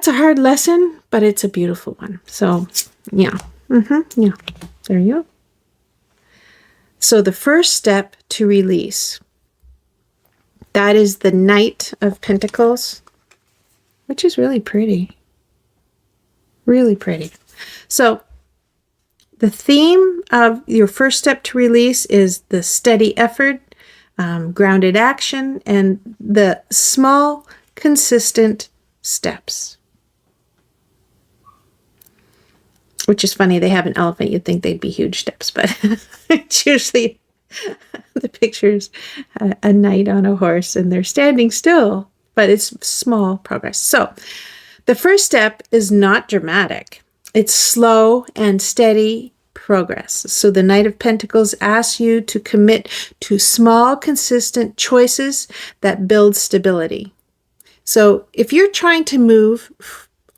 a hard lesson, but it's a beautiful one. So, yeah. Yeah. There you go. So the first step to release, that is the Knight of Pentacles, which is really pretty. Really pretty. So the theme of your first step to release is the steady effort, grounded action, and the small, consistent steps. Which is funny, they have an elephant. You'd think they'd be huge steps, but it's usually the pictures a knight on a horse and they're standing still, but it's small progress. So the first step is not dramatic. It's slow and steady progress. So the Knight of Pentacles asks you to commit to small, consistent choices that build stability. So if you're trying to move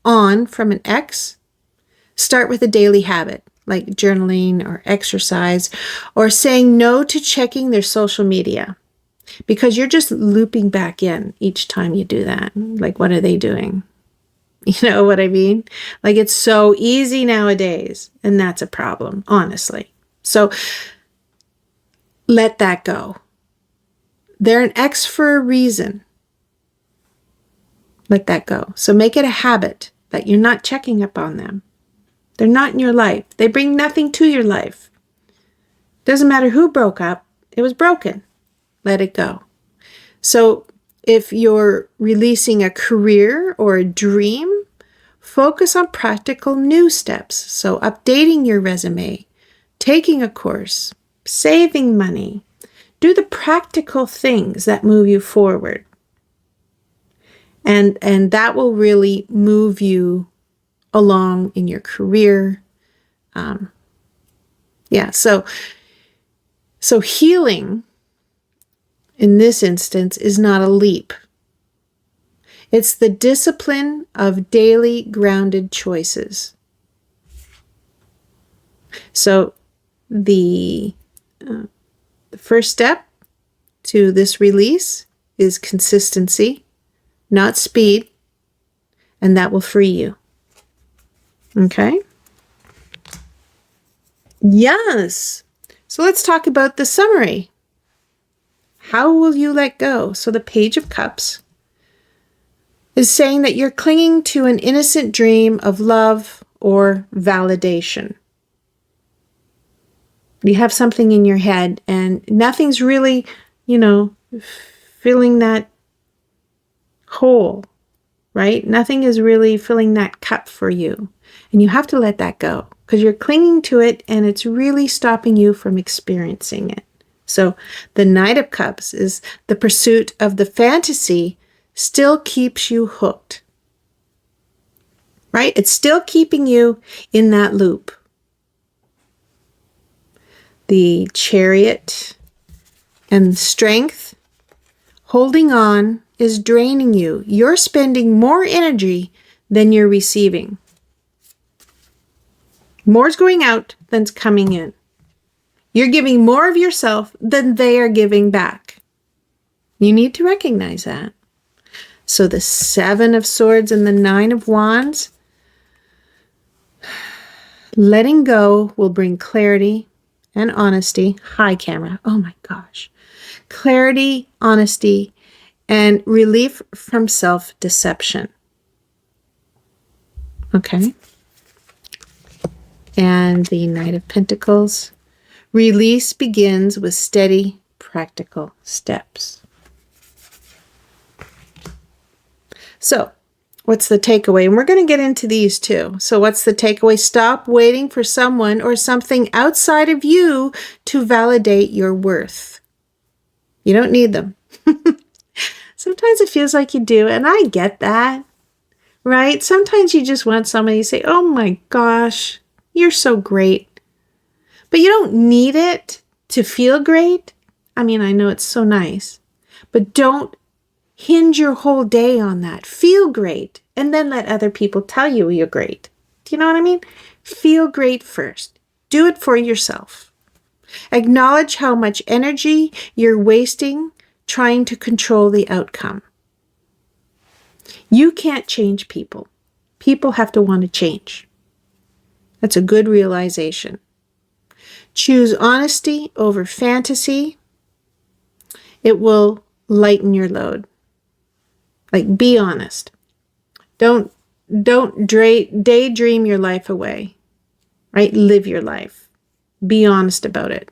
on from an ex, start with a daily habit like journaling or exercise or saying no to checking their social media, because you're just looping back in each time you do that. Like, what are they doing? You know what I mean? Like, it's so easy nowadays, and that's a problem, honestly. So let that go. They're an ex for a reason. Let that go. So make it a habit that you're not checking up on them. They're not in your life. They bring nothing to your life. Doesn't matter who broke up. It was broken. Let it go. So if you're releasing a career or a dream, Focus on practical new steps. So updating your resume, taking a course, saving money. Do the practical things that move you forward. And that will really move you along in your career. So healing in this instance is not a leap. It's the discipline of daily grounded choices. So the first step to this release is consistency, not speed, and that will free you. Okay? Yes. So let's talk about the summary. How will you let go? So the Page of Cups is saying that you're clinging to an innocent dream of love or validation. You have something in your head and nothing's really, filling that hole, right? Nothing is really filling that cup for you. And you have to let that go because you're clinging to it and it's really stopping you from experiencing it. So the Knight of Cups is the pursuit of the fantasy still keeps you hooked, right? It's still keeping you in that loop. The Chariot and strength, holding on is draining you. You're spending more energy than you're receiving. More's going out than's coming in. You're giving more of yourself than they are giving back. You need to recognize that. So the Seven of Swords and the Nine of Wands, letting go will bring clarity and honesty. Hi, camera. Oh my gosh. Clarity, honesty, and relief from self-deception. Okay. And the Knight of Pentacles. Release begins with steady, practical steps. So, what's the takeaway? And we're going to get into these too. So what's the takeaway? Stop waiting for someone or something outside of you to validate your worth. You don't need them. Sometimes it feels like you do, and I get that, right? Sometimes you just want somebody to say, oh my gosh, you're so great. But you don't need it to feel great. I mean, I know it's so nice, but don't hinge your whole day on that. Feel great, and then let other people tell you you're great. Do you know what I mean? Feel great first. Do it for yourself. Acknowledge how much energy you're wasting trying to control the outcome. You can't change people. People have to want to change. That's a good realization. Choose honesty over fantasy. It will lighten your load. Like, be honest. Don't daydream your life away, right? Live your life. Be honest about it.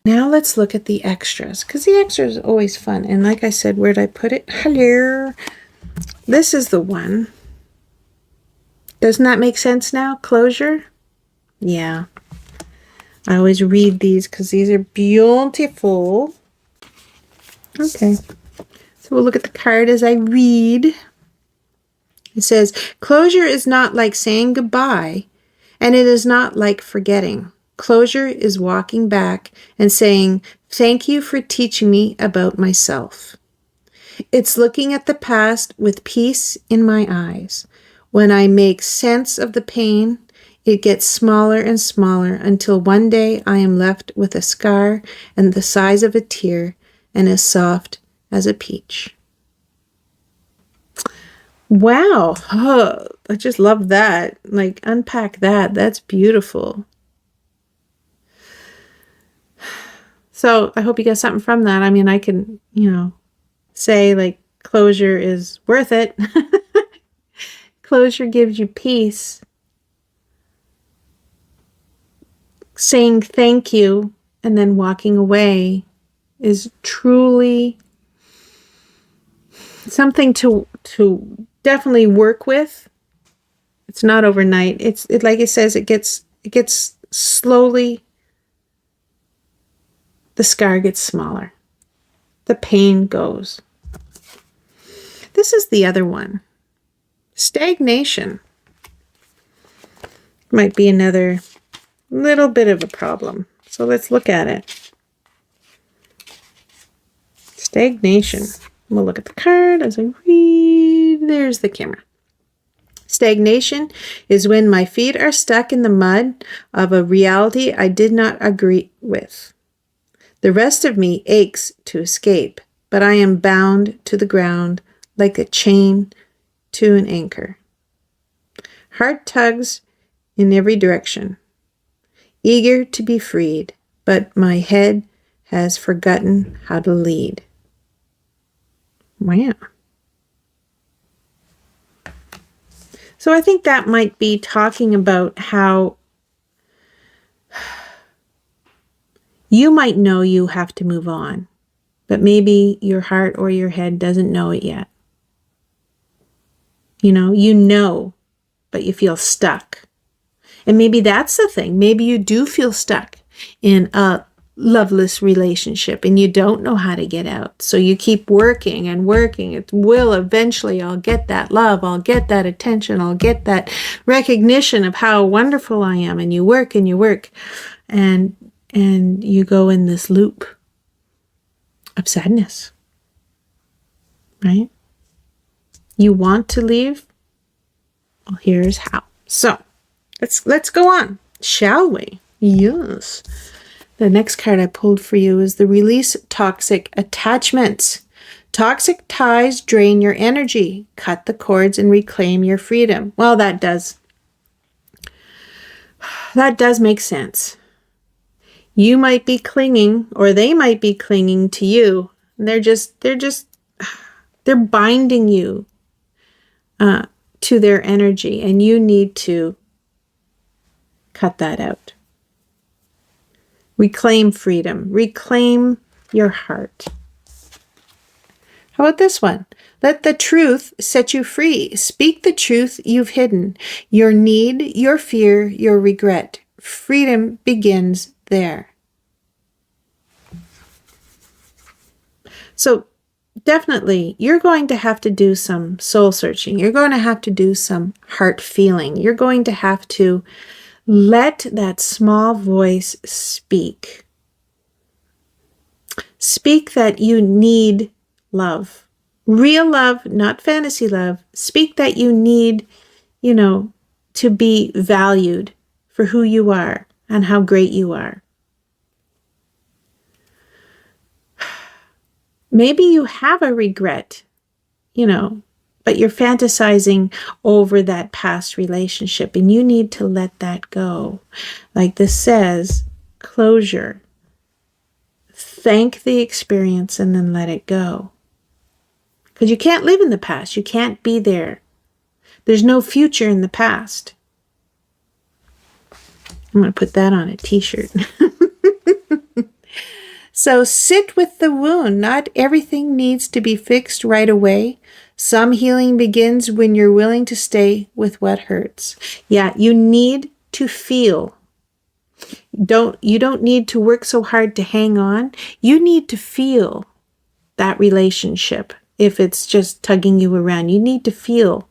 Now let's look at the extras, because the extras are always fun. And like I said, where'd I put it? Hello. This is the one. Doesn't that make sense now? Closure? Yeah. I always read these because these are beautiful. Okay. So we'll look at the card as I read. It says, closure is not like saying goodbye, and it is not like forgetting. Closure is walking back and saying, thank you for teaching me about myself. It's looking at the past with peace in my eyes. When I make sense of the pain, it gets smaller and smaller until one day I am left with a scar and the size of a tear and as soft as a peach. Wow. Oh, I just love that. Like, unpack that. That's beautiful. So I hope you get something from that. I mean, I can, say like closure is worth it. Closure gives you peace. Saying thank you and then walking away is truly something to definitely work with It's not overnight. It like it says, it gets slowly, the scar gets smaller. The pain goes. This is the other one. Stagnation might be another little bit of a problem. So let's look at it. Stagnation. We'll look at the card as I read. There's the camera. Stagnation is when my feet are stuck in the mud of a reality I did not agree with. The rest of me aches to escape, but I am bound to the ground like a chain to an anchor. Heart tugs in every direction, eager to be freed, but my head has forgotten how to lead. Wow. So I think that might be talking about how you might know you have to move on, but maybe your heart or your head doesn't know it yet. You know, but you feel stuck. And maybe that's the thing. Maybe you do feel stuck in a loveless relationship and you don't know how to get out. So you keep working and working. It will eventually, I'll get that love. I'll get that attention. I'll get that recognition of how wonderful I am. And you work and you work. And you go in this loop of sadness, right? You want to leave? Well, here's how. So let's go on, shall we? Yes. The next card I pulled for you is the release toxic attachments. Toxic ties drain your energy. Cut the cords and reclaim your freedom. Well, that does make sense. You might be clinging, or they might be clinging to you. They're binding you to their energy, and you need to cut that out. Reclaim freedom. Reclaim your heart. How about this one? Let the truth set you free. Speak the truth you've hidden. Your need, your fear, your regret. Freedom begins there. So definitely, you're going to have to do some soul searching. You're going to have to do some heart feeling. You're going to have to let that small voice speak. Speak that you need love. Real love, not fantasy love. Speak that you need, to be valued for who you are and how great you are. Maybe you have a regret, but you're fantasizing over that past relationship and you need to let that go. Like this says, closure. Thank the experience and then let it go. Because you can't live in the past. You can't be there. There's no future in the past. I'm going to put that on a t-shirt. So sit with the wound. Not everything needs to be fixed right away. Some healing begins when you're willing to stay with what hurts. Yeah, you need to feel. You don't need to work so hard to hang on. You need to feel that relationship. If it's just tugging you around, you need to feel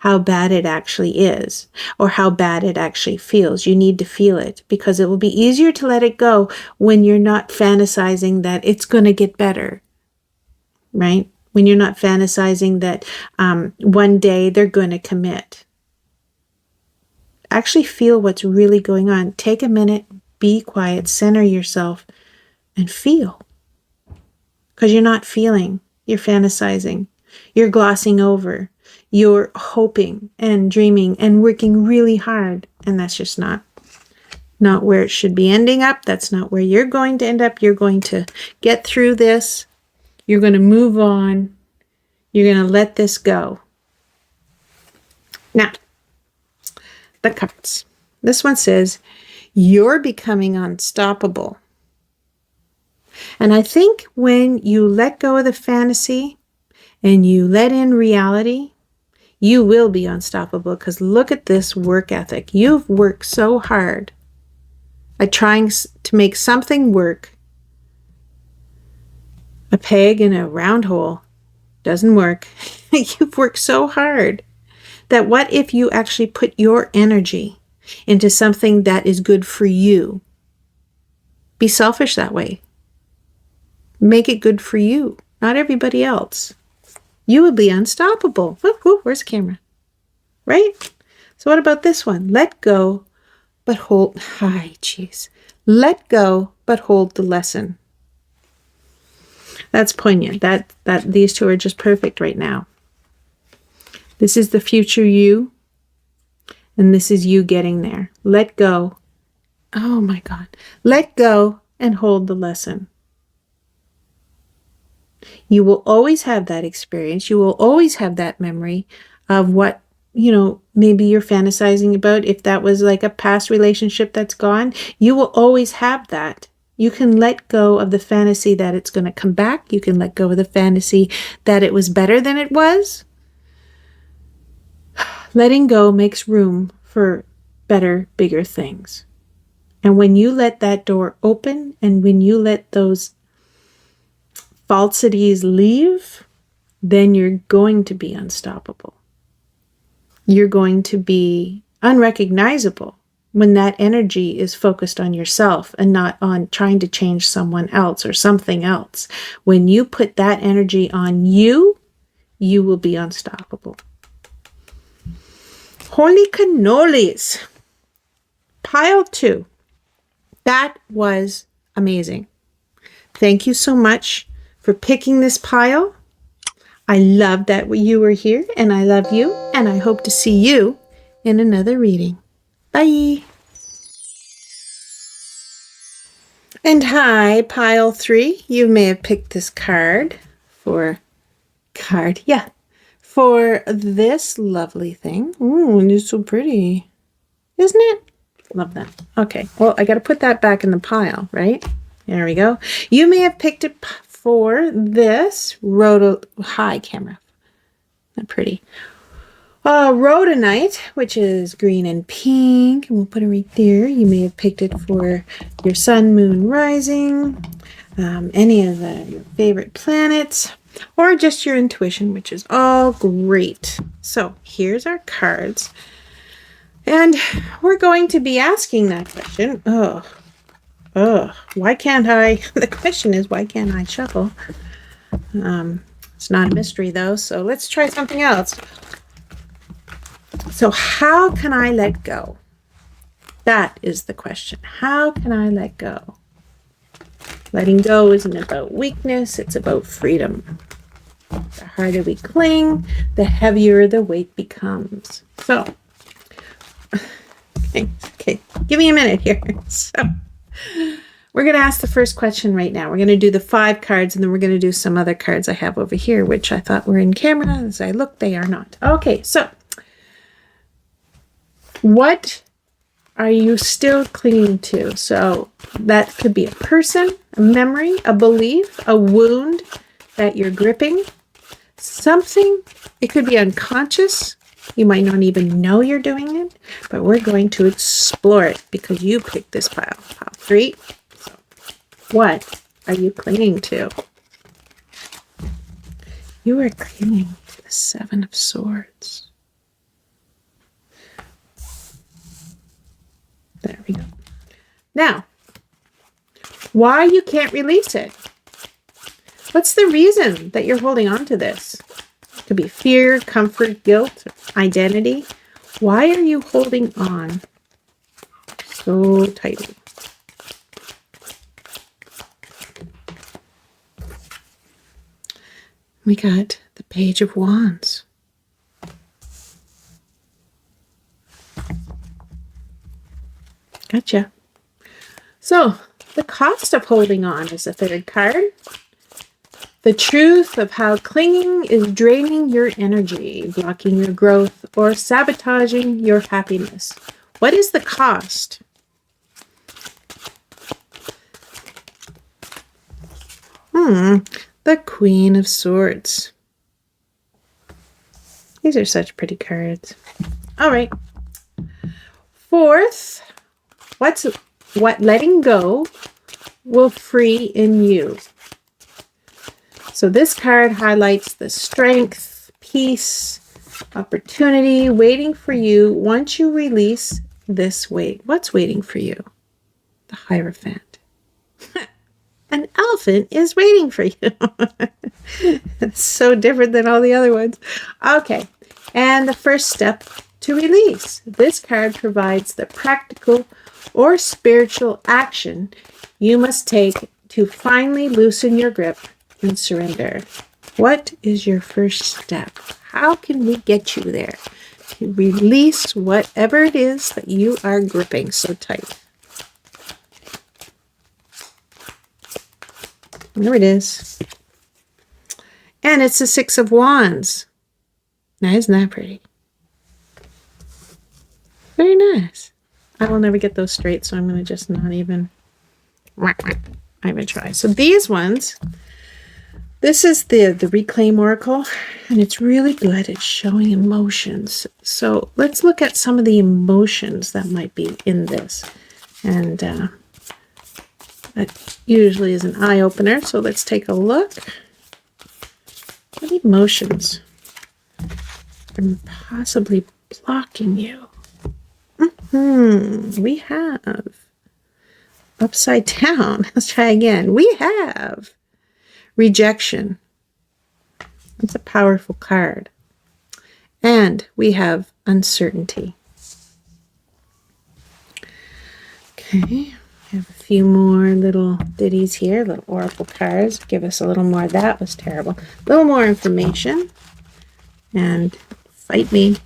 how bad it actually is or how bad it actually feels. You need to feel it because it will be easier to let it go when you're not fantasizing that it's going to get better, right? When you're not fantasizing that one day they're going to commit. Actually feel what's really going on. Take a minute, be quiet, center yourself, and feel. Because you're not feeling, you're fantasizing, you're glossing over, you're hoping and dreaming and working really hard. And that's just not where it should be ending up. That's not where you're going to end up. You're going to get through this. You're going to move on. You're going to let this go. Now, the cards. This one says, you're becoming unstoppable. And I think when you let go of the fantasy and you let in reality, You will be unstoppable because look at this work ethic. You've worked so hard at trying to make something work. A peg in a round hole doesn't work. You've worked so hard that what if you actually put your energy into something that is good for you? Be selfish that way. Make it good for you, not everybody else. You will be unstoppable. Where's the camera? Right? So what about this one? Let go, but hold. Hi, jeez. Let go, but hold the lesson. That's poignant. That these two are just perfect right now. This is the future you, and this is you getting there. Let go. Oh my God. Let go and hold the lesson. You will always have that experience. You will always have that memory of what, maybe you're fantasizing about. If that was like a past relationship that's gone, you will always have that. You can let go of the fantasy that it's going to come back. You can let go of the fantasy that it was better than it was. Letting go makes room for better, bigger things. And when you let that door open and when you let those falsities leave, then you're going to be unstoppable. You're going to be unrecognizable when that energy is focused on yourself and not on trying to change someone else or something else. When you put that energy on you, you will be unstoppable. Holy cannolis. Pile 2. That was amazing. Thank you so much for picking this pile. I love that you were here, and I love you, and I hope to see you in another reading. Bye. And hi, pile 3. You may have picked this card for this lovely thing. Ooh, and it's so pretty, isn't it? Love that. Okay, well, I got to put that back in the pile, right? There we go. You may have picked it for this hi camera. Not pretty. Rhodonite, which is green and pink, and we'll put it right there. You may have picked it for your sun, moon, rising, any of your favorite planets, or just your intuition, which is all great. So here's our cards, and we're going to be asking that question. Why can't I? The question is, why can't I shuffle? It's not a mystery though, so let's try something else. So how can I let go? That is the question. How can I let go? Letting go isn't about weakness, it's about freedom. The harder we cling, the heavier the weight becomes. So, okay, give me a minute here. So, we're going to ask the first question right now. We're going to do the 5 cards, and then we're going to do some other cards I have over here, which I thought were in camera. As I look, they are not. Okay, so what are you still clinging to? So that could be a person, a memory, a belief, a wound that you're gripping, something. It could be unconscious. You might not even know you're doing it, but we're going to explore it because you picked this pile 3. So what are you clinging to? You are clinging to the 7 of Swords. There we go. Now, why you can't release it? What's the reason that you're holding on to this? It could be fear, comfort, guilt, identity. Why are you holding on so tightly? We got the Page of Wands. Gotcha. So, the cost of holding on is the 3rd card. The truth of how clinging is draining your energy, blocking your growth, or sabotaging your happiness. What is the cost? The Queen of Swords. These are such pretty cards. All right. Fourth, what letting go will free in you. So this card highlights the strength, peace, opportunity waiting for you once you release this weight. What's waiting for you? The Hierophant. An elephant is waiting for you. It's so different than all the other ones. Okay, and the first step to release. This card provides the practical or spiritual action you must take to finally loosen your grip and surrender. What is your first step? How can we get you there to release whatever it is that you are gripping so tight? There it is. And it's the Six of Wands. Now, isn't that pretty? Very nice. I will never get those straight, so I'm going to just not even try. So these ones, this is the Reclaim Oracle, and it's really good at showing emotions. So let's look at some of the emotions that might be in this. And that usually is an eye-opener, so let's take a look. What emotions are possibly blocking you? We have upside down. Let's try again. We have rejection. That's a powerful card. And we have uncertainty. Okay. We have a few more little ditties here, little oracle cards. Give us a little more. That was terrible. A little more information. And fight me.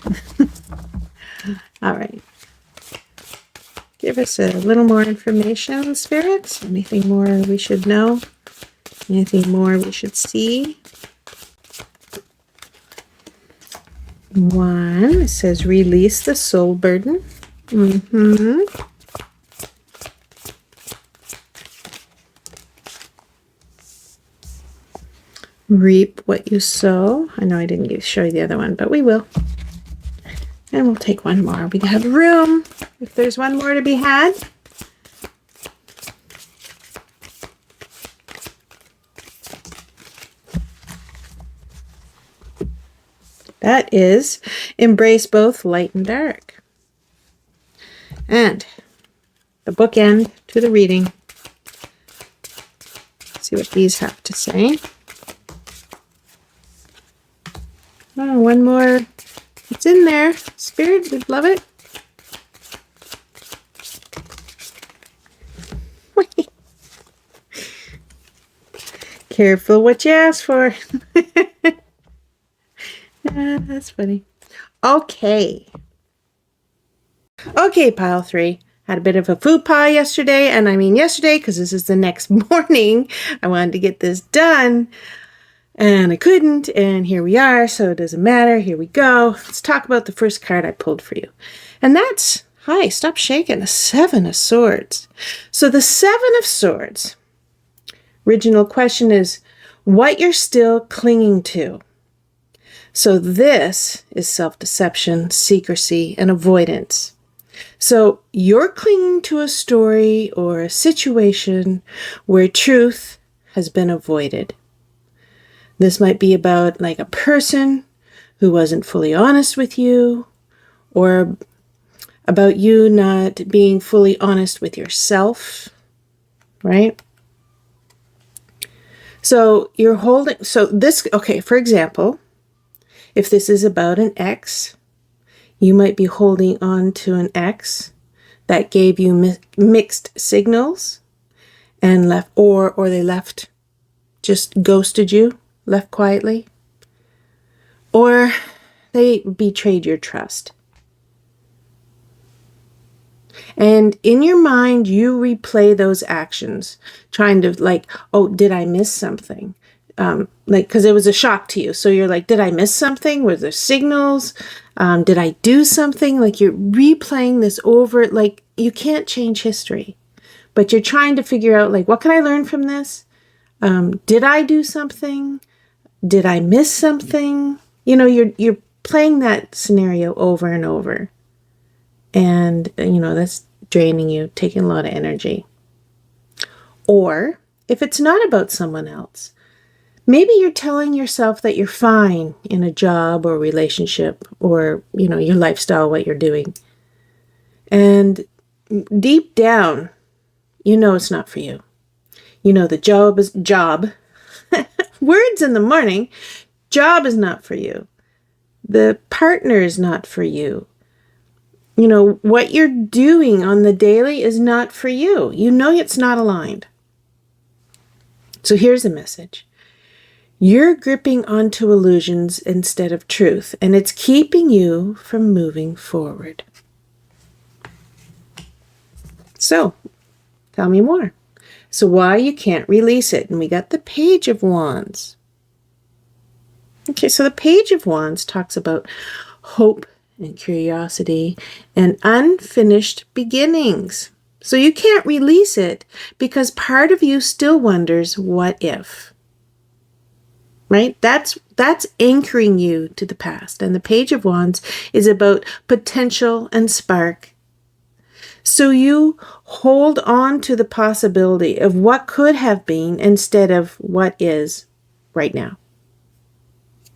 All right. Give us a little more information, spirits. Anything more we should know? Anything more we should see? One, it says release the soul burden. Reap what you sow. I know I didn't show you the other one, but we will. And we'll take one more. We have room if there's one more to be had. That is embrace both light and dark. And the bookend to the reading. Let's see what these have to say. Oh, one more. It's in there. Spirit would love it. Careful what you ask for. That's funny. Okay. Okay, pile 3. Had a bit of a food pie yesterday, and I mean yesterday because this is the next morning. I wanted to get this done. And I couldn't, and here we are, so it doesn't matter. Here we go. Let's talk about the first card I pulled for you. And that's, hi, stop shaking, the Seven of Swords. So the Seven of Swords, original question is, what you're still clinging to. So this is self-deception, secrecy, and avoidance. So you're clinging to a story or a situation where truth has been avoided. This might be about like a person who wasn't fully honest with you, or about you not being fully honest with yourself, right? So you're holding, so this, okay, for example, if this is about an ex, you might be holding on to an ex that gave you mixed signals and left, or they left, just ghosted you. Left quietly, or they betrayed your trust. And in your mind, you replay those actions, trying to like, oh, did I miss something? Like, because it was a shock to you. So you're like, did I miss something? Were there signals? Did I do something? Like you're replaying this over, like you can't change history, but you're trying to figure out like, what can I learn from this? Did I do something? Did I miss something? You know, you're playing that scenario over and over. And, that's draining you, taking a lot of energy. Or if it's not about someone else, maybe you're telling yourself that you're fine in a job or relationship or, your lifestyle, what you're doing. And deep down, it's not for you. The job is job. Words in the morning. Job is not for you. The partner is not for you. What you're doing on the daily is not for you. It's not aligned. So here's the message. You're gripping onto illusions instead of truth, and it's keeping you from moving forward. So, tell me more. So why you can't release it? And we got the Page of Wands. Okay, so the Page of Wands talks about hope and curiosity and unfinished beginnings. So you can't release it because part of you still wonders, what if? Right? That's anchoring you to the past. And the Page of Wands is about potential and spark. So you hold on to the possibility of what could have been instead of what is right now.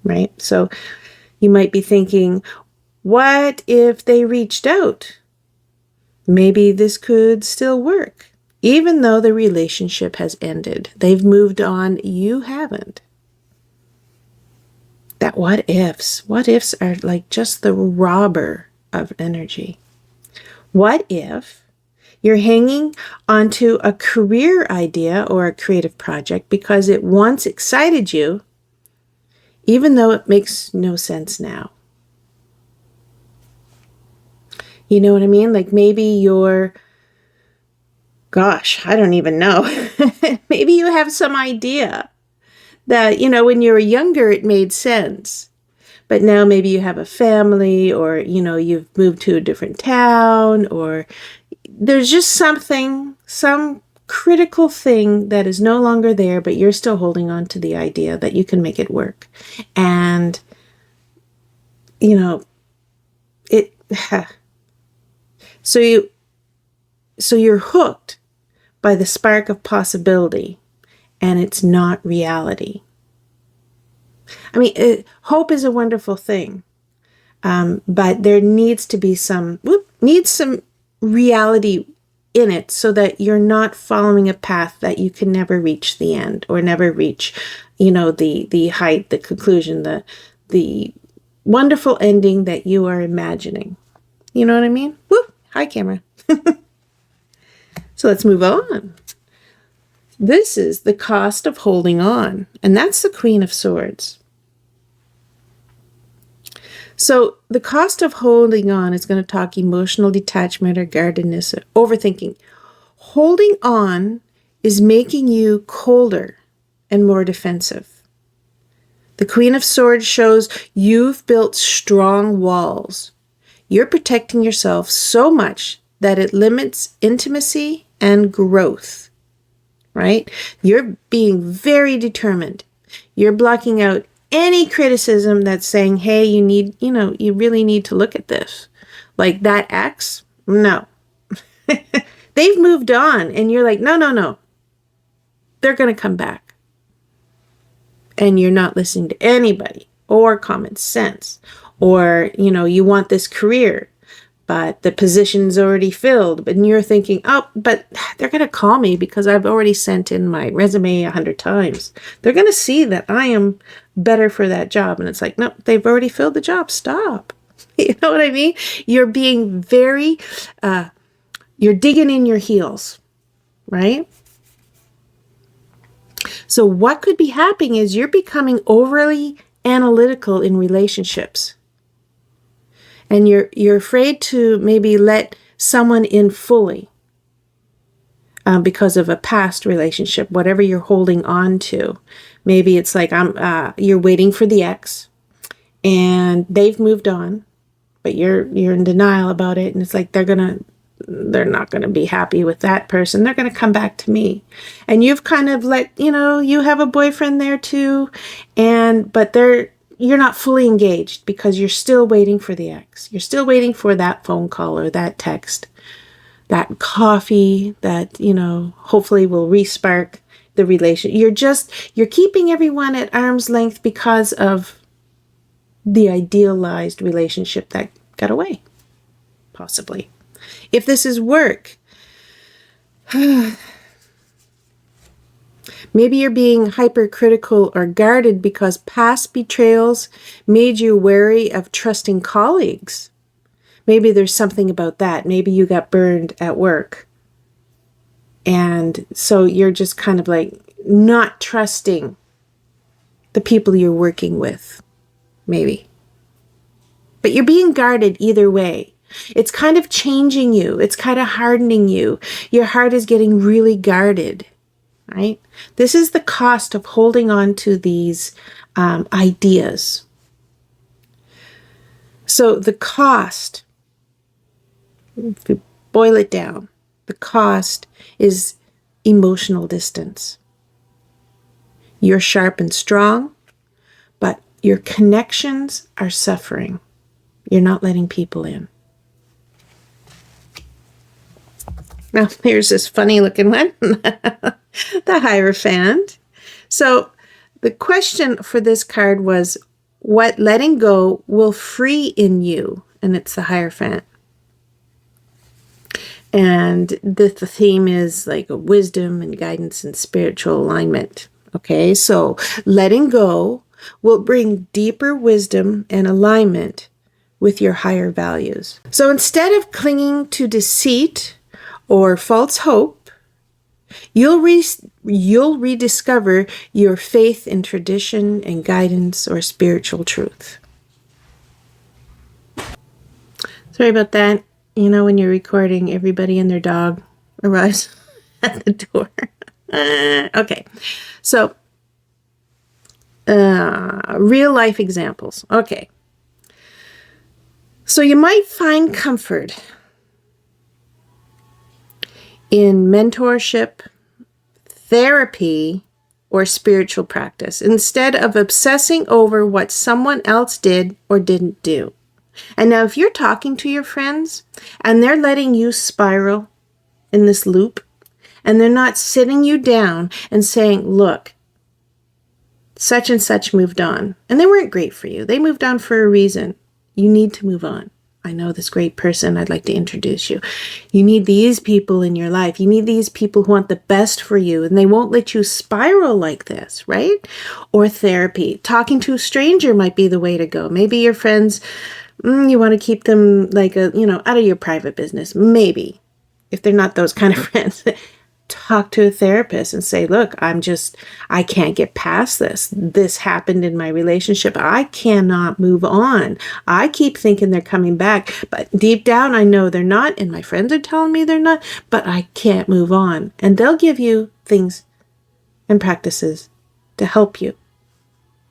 Right? So you might be thinking, what if they reached out? Maybe this could still work, even though the relationship has ended. They've moved on, you haven't. That what ifs are like just the robber of energy. What if you're hanging onto a career idea or a creative project because it once excited you, even though it makes no sense now? You know what I mean? Like maybe you're, I don't even know. Maybe you have some idea that, when you were younger, it made sense. But now maybe you have a family or, you've moved to a different town or there's just some critical thing that is no longer there, but you're still holding on to the idea that you can make it work. And, it... So you're hooked by the spark of possibility, and it's not reality. I mean, hope is a wonderful thing, but there needs to be some reality in it so that you're not following a path that you can never reach the end or never reach, the height, the conclusion, the wonderful ending that you are imagining. You know what I mean? Woo! Hi, camera. So let's move on. This is the cost of holding on, and that's the Queen of Swords. So the cost of holding on is going to talk emotional detachment or guardedness, overthinking. Holding on is making you colder and more defensive. The Queen of Swords shows you've built strong walls. You're protecting yourself so much that it limits intimacy and growth, right? You're being very determined. You're blocking out any criticism that's saying, hey, you really need to look at this. Like that ex, no. They've moved on and you're like, no. They're going to come back. And you're not listening to anybody or common sense. Or, you want this career, but the position's already filled. But you're thinking, oh, but they're going to call me because I've already sent in my resume 100 times. They're going to see that I am better for that job. And it's like, no, they've already filled the job. Stop. You know what I mean? You're being very, you're digging in your heels, right? So what could be happening is you're becoming overly analytical in relationships. And you're afraid to maybe let someone in fully because of a past relationship, whatever you're holding on to. Maybe it's like you're waiting for the ex and they've moved on, but you're in denial about it. And it's like they're not going to be happy with that person. They're going to come back to me. And you've kind of let, you have a boyfriend there too. But they're you're not fully engaged because you're still waiting for the ex. You're still waiting for that phone call or that text, that coffee that, hopefully will respark the relation. You're keeping everyone at arm's length because of the idealized relationship that got away, possibly. If this is work, maybe you're being hypercritical or guarded because past betrayals made you wary of trusting colleagues. Maybe there's something about that. Maybe you got burned at work. And so you're just kind of like not trusting the people you're working with, maybe. But you're being guarded either way. It's kind of changing you. It's kind of hardening you. Your heart is getting really guarded, right? This is the cost of holding on to these ideas. So the cost, if you boil it down, the cost is emotional distance. You're sharp and strong, but your connections are suffering. You're not letting people in. Now, here's this funny looking one, the Hierophant. So the question for this card was, what letting go will free in you? And it's the Hierophant. And the theme is like wisdom and guidance and spiritual alignment. Okay, so letting go will bring deeper wisdom and alignment with your higher values. So instead of clinging to deceit or false hope, you'll rediscover your faith in tradition and guidance or spiritual truth. Sorry about that. When you're recording, everybody and their dog arrives at the door. Okay, so real life examples. Okay, so you might find comfort in mentorship, therapy, or spiritual practice instead of obsessing over what someone else did or didn't do. And now if you're talking to your friends and they're letting you spiral in this loop and they're not sitting you down and saying, look, such and such moved on and they weren't great for you. They moved on for a reason. You need to move on. I know this great person. I'd like to introduce you. You need these people in your life. You need these people who want the best for you, and they won't let you spiral like this, right? Or therapy. Talking to a stranger might be the way to go. Maybe your friends, you want to keep them like out of your private business. Maybe, if they're not those kind of friends. Talk to a therapist and say, look, I can't get past this. This happened in my relationship. I cannot move on. I keep thinking they're coming back, but deep down, I know they're not. And my friends are telling me they're not, but I can't move on. And they'll give you things and practices to help you.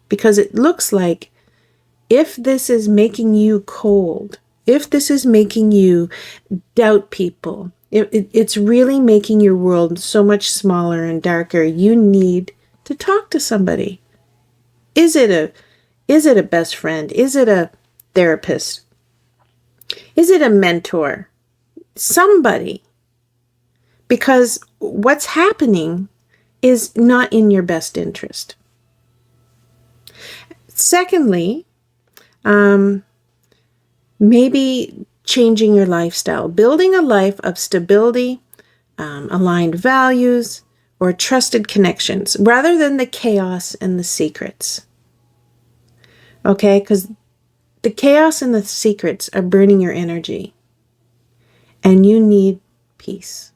Because it looks like if this is making you cold, if this is making you doubt people, it's really making your world so much smaller and darker. You need to talk to somebody. Is it a best friend? Is it a therapist? Is it a mentor? Somebody. Because what's happening is not in your best interest. Secondly, maybe changing your lifestyle, building a life of stability, aligned values, or trusted connections, rather than the chaos and the secrets. Okay, because the chaos and the secrets are burning your energy, and you need peace.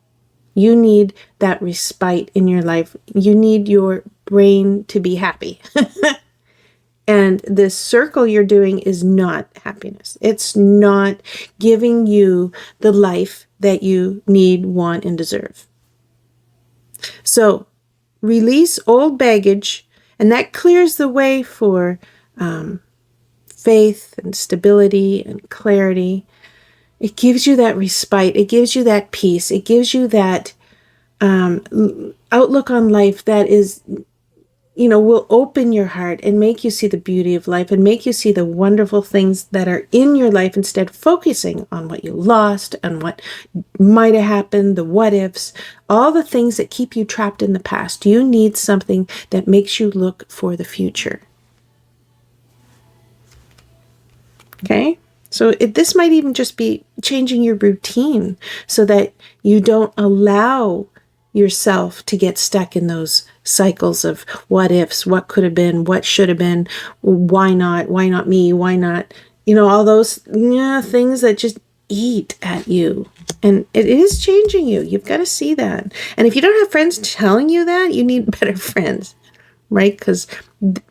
You need that respite in your life. You need your brain to be happy. And this circle you're doing is not happiness. It's not giving you the life that you need, want, and deserve. So release old baggage, and that clears the way for faith and stability and clarity. It gives you that respite. It gives you that peace. It gives you that outlook on life that is will open your heart and make you see the beauty of life and make you see the wonderful things that are in your life instead of focusing on what you lost and what might have happened, the what ifs, all the things that keep you trapped in the past. You need something that makes you look for the future. Okay? So this might even just be changing your routine so that you don't allow yourself to get stuck in those cycles of what ifs, what could have been, what should have been, why not me, why not, all those things that just eat at you. And it is changing you. You've got to see that. And if you don't have friends telling you that, you need better friends, right? Because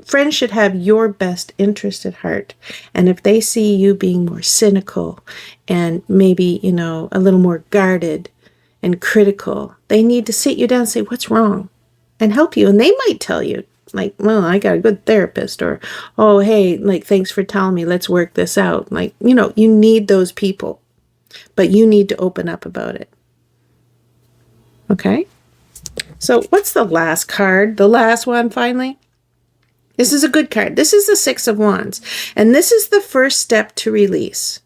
friends should have your best interest at heart. And if they see you being more cynical and maybe, a little more guarded and critical, they need to sit you down and say, what's wrong? And help you. And they might tell you, like, well, I got a good therapist, or, oh, hey, like, thanks for telling me, let's work this out. Like, you need those people, but you need to open up about it. Okay? So what's the last card? The last one, finally? This is a good card. This is the Six of Wands. And this is the first step to release.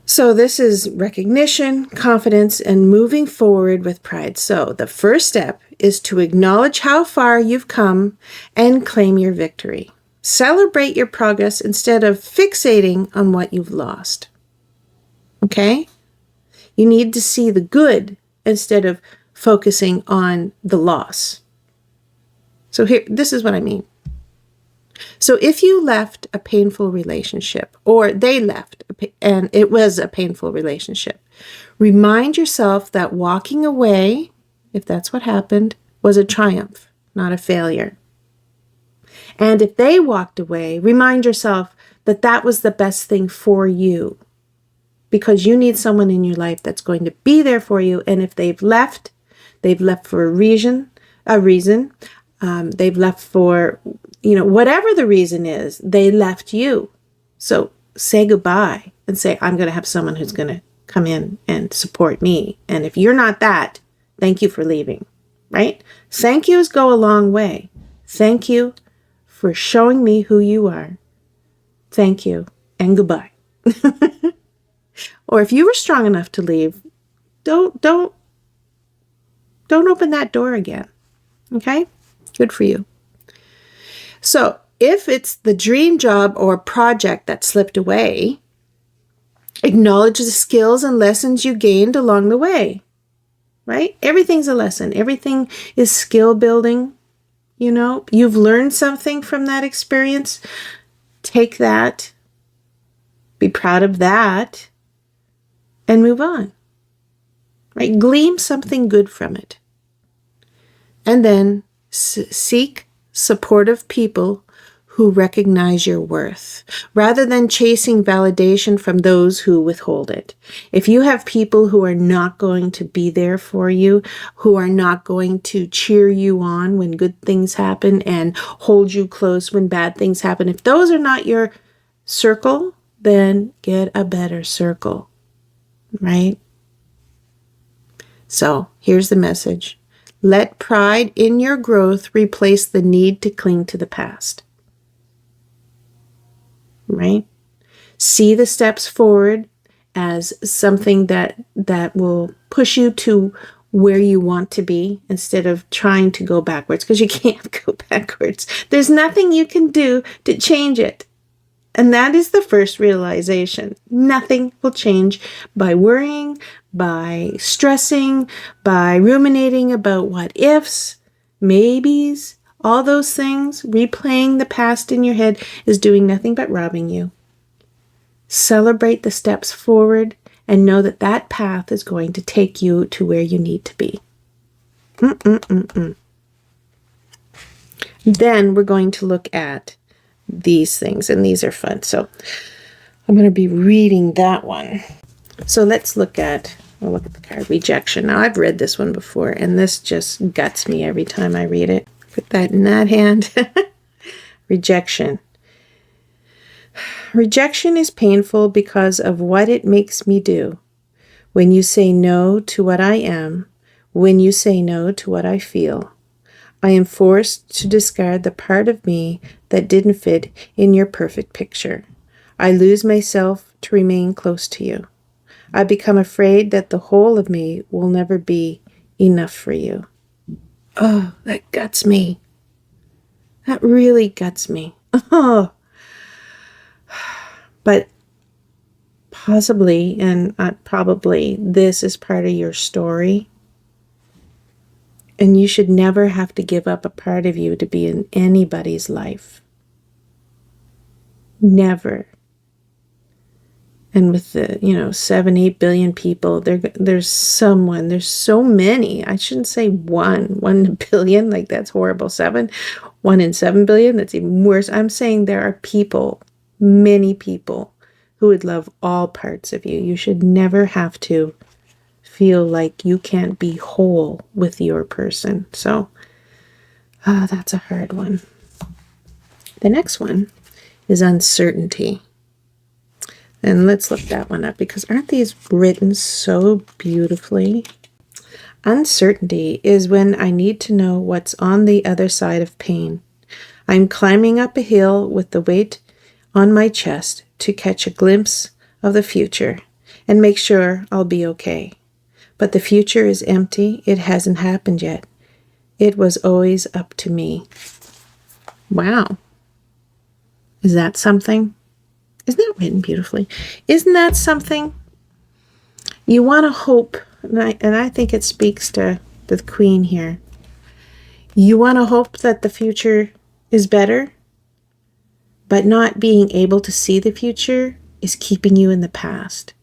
So this is recognition, confidence, and moving forward with pride. So the first step is to acknowledge how far you've come and claim your victory. Celebrate your progress instead of fixating on what you've lost. Okay? You need to see the good instead of focusing on the loss. So here, this is what I mean. So if you left a painful relationship, or they left and it was a painful relationship, remind yourself that walking away, if that's what happened, was a triumph, not a failure. And if they walked away, remind yourself that that was the best thing for you, because you need someone in your life that's going to be there for you. And if they've left for a reason. They've left for, whatever the reason is, they left you. So say goodbye and say, I'm going to have someone who's going to come in and support me. And if you're not that, thank you for leaving, right? Thank yous go a long way. Thank you for showing me who you are. Thank you and goodbye. Or if you were strong enough to leave, don't open that door again. Okay? Good for you. So if it's the dream job or project that slipped away, acknowledge the skills and lessons you gained along the way, right? Everything's a lesson. Everything is skill building. You've learned something from that experience. Take that, be proud of that, and move on, right? Glean something good from it. And then seek supportive people who recognize your worth, rather than chasing validation from those who withhold it. If you have people who are not going to be there for you, who are not going to cheer you on when good things happen and hold you close when bad things happen, if those are not your circle, then get a better circle, right? So here's the message. Let pride in your growth replace the need to cling to the past. Right? See the steps forward as something that will push you to where you want to be instead of trying to go backwards, because you can't go backwards. There's nothing you can do to change it. And that is the first realization. Nothing will change by worrying, by stressing, by ruminating about what ifs, maybes, all those things. Replaying the past in your head is doing nothing but robbing you. Celebrate the steps forward and know that that path is going to take you to where you need to be. Then we're going to look at these things, and these are fun. So I'm going to be reading that one. So let's look at the card rejection. Now I've read this one before, and this just guts me every time I read it. Put that in that hand. Rejection. Rejection is painful because of what it makes me do. When you say no to what I am, when you say no to what I feel, I am forced to discard the part of me that didn't fit in your perfect picture. I lose myself to remain close to you. I become afraid that the whole of me will never be enough for you. Oh, that guts me. That really guts me. Oh. But possibly, and probably, this is part of your story. And you should never have to give up a part of you to be in anybody's life. Never. And with the, 7-8 billion people, there's so many. I shouldn't say 1 billion, like that's horrible. 1 in 7 billion, that's even worse. I'm saying there are people, many people, who would love all parts of you. You should never have to feel like you can't be whole with your person. So, that's a hard one. The next one is uncertainty. And let's look that one up, because aren't these written so beautifully? Uncertainty is when I need to know what's on the other side of pain. I'm climbing up a hill with the weight on my chest to catch a glimpse of the future and make sure I'll be okay. But the future is empty. It hasn't happened yet. It was always up to me. Wow. Is that something? Isn't that written beautifully? Isn't that something? You want to hope, and I think it speaks to the Queen here. You want to hope that the future is better, but not being able to see the future is keeping you in the past.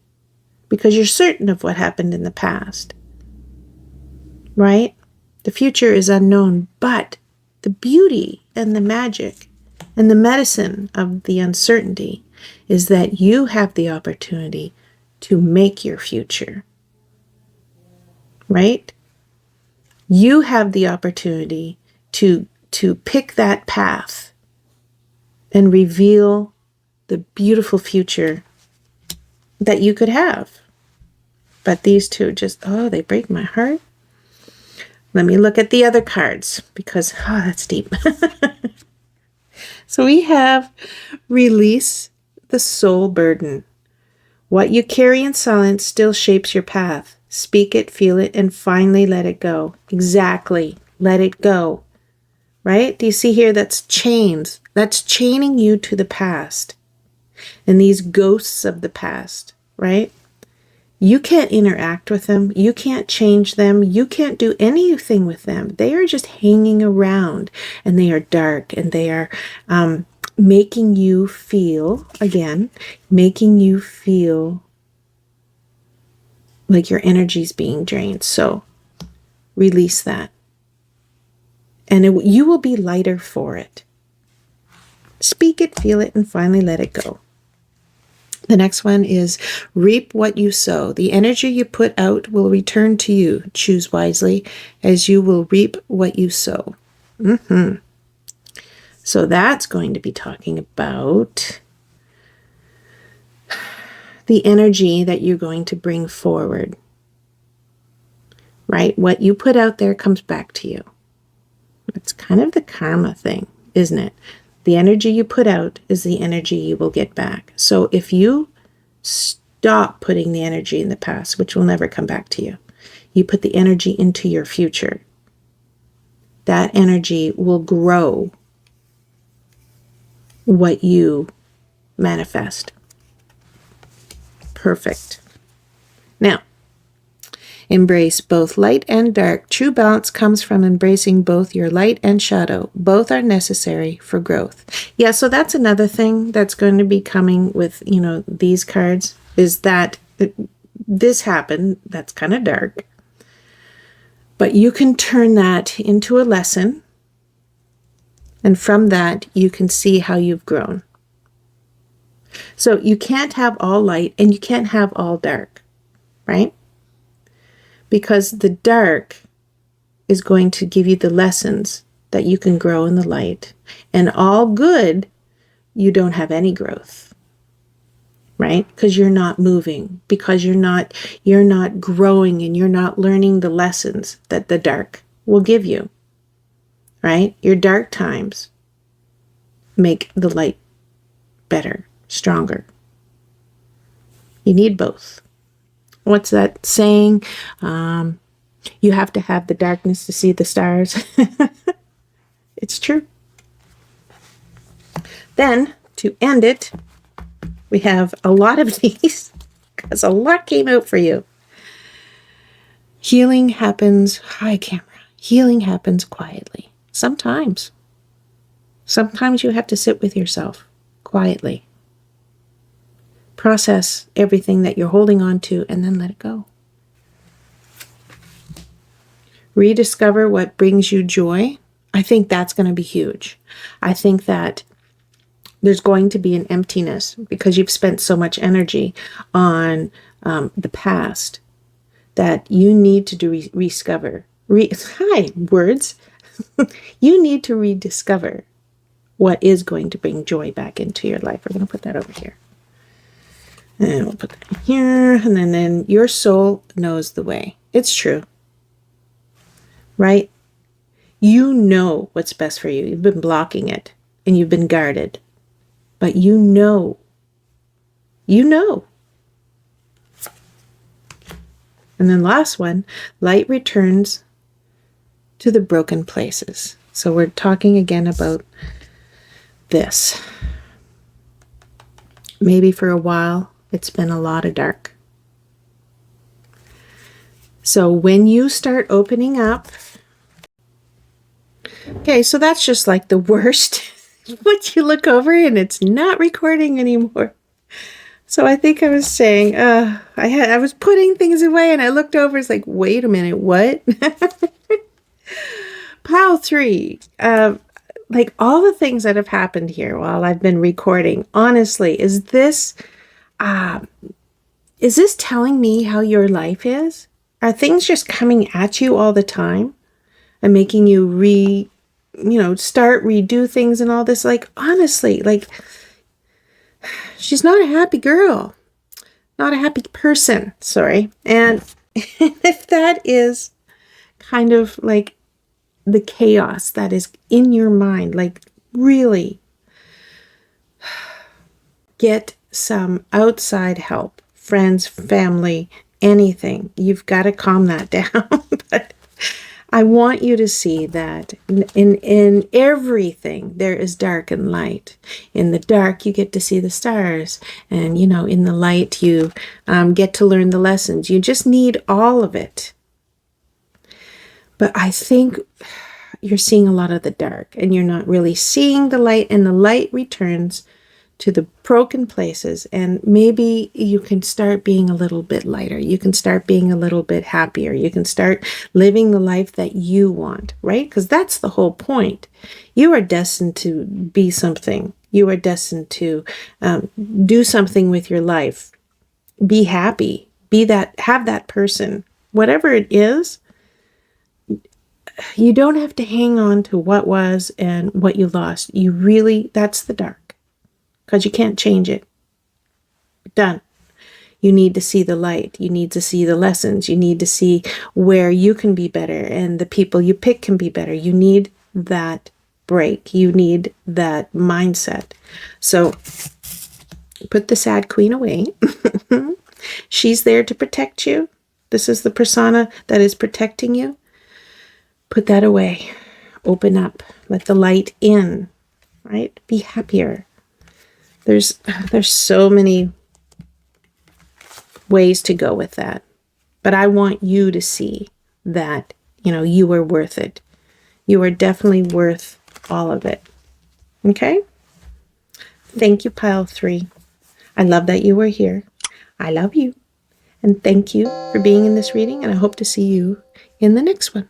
Because you're certain of what happened in the past, right? The future is unknown, but the beauty and the magic and the medicine of the uncertainty is that you have the opportunity to make your future, right? You have the opportunity to pick that path and reveal the beautiful future that you could have. But these two just, they break my heart. Let me look at the other cards, because, that's deep. So we have release the soul burden. What you carry in silence still shapes your path. Speak it, feel it, and finally let it go. Exactly. Let it go. Right? Do you see here? That's chains. That's chaining you to the past. And these ghosts of the past, right? You can't interact with them. You can't change them. You can't do anything with them. They are just hanging around, and they are dark, and they are making you feel like your energy's being drained. So release that. And you will be lighter for it. Speak it, feel it, and finally let it go. The next one is reap what you sow. The energy you put out will return to you. Choose wisely, as you will reap what you sow. So that's going to be talking about the energy that you're going to bring forward, right? What you put out there comes back to you. It's kind of the karma thing, isn't it? The energy you put out is the energy you will get back. So if you stop putting the energy in the past, which will never come back to you, you put the energy into your future, that energy will grow what you manifest. Perfect. Now, embrace both light and dark. True balance comes from embracing both your light and shadow. Both are necessary for growth. Yeah, so that's another thing that's going to be coming with, these cards, is that this happened. That's kind of dark. But you can turn that into a lesson. And from that, you can see how you've grown. So you can't have all light and you can't have all dark, right? Because the dark is going to give you the lessons that you can grow in the light. And all good, you don't have any growth, right? Because you're not moving, because you're not growing, and you're not learning the lessons that the dark will give you. right? Your dark times make the light better, stronger. You need both. What's that saying? You have to have the darkness to see the stars. It's true. Then, to end it, we have a lot of these, because a lot came out for you. Healing happens, hi camera, healing happens quietly. Sometimes you have to sit with yourself quietly. Process everything that you're holding on to and then let it go. Rediscover what brings you joy. I think that's going to be huge. I think that there's going to be an emptiness because you've spent so much energy on the past that you need to rediscover. You need to rediscover what is going to bring joy back into your life. We're going to put that over here. And we'll put that here. And then your soul knows the way. It's true. Right? You know what's best for you. You've been blocking it and you've been guarded. But you know. And then last one, light returns to the broken places. So we're talking again about this. Maybe for a while, it's been a lot of dark. So when you start opening up, okay, so that's just like the worst. Once you look over and it's not recording anymore. So I think I was saying, I was putting things away and I looked over. It's like, wait a minute, what? Pile 3. Like all the things that have happened here while I've been recording, honestly, is this telling me how your life is? Are things just coming at you all the time and making you redo things and all this? Like, honestly, like, she's not a happy girl, not a happy person, sorry. And if that is kind of like the chaos that is in your mind, like really get some outside help, friends, family, anything. You've got to calm that down. But I want you to see that in everything there is dark and light. In the dark, you get to see the stars. And, in the light, you get to learn the lessons. You just need all of it. But I think you're seeing a lot of the dark and you're not really seeing the light, and the light returns to the broken places, and maybe you can start being a little bit lighter. You can start being a little bit happier. You can start living the life that you want, right? Because that's the whole point. You are destined to be something. You are destined to do something with your life. Be happy. Have that person. Whatever it is, you don't have to hang on to what was and what you lost. That's the dark. Because you can't change it. Done. You need to see the light. You need to see the lessons. You need to see where you can be better and the people you pick can be better. You need that break. You need that mindset. So put the sad queen away. She's there to protect you. This is the persona that is protecting you. Put that away. Open up. Let the light in. Right? Be happier. There's so many ways to go with that. But I want you to see that, you are worth it. You are definitely worth all of it. Okay? Thank you, Pile 3. I love that you were here. I love you. And thank you for being in this reading, and I hope to see you in the next one.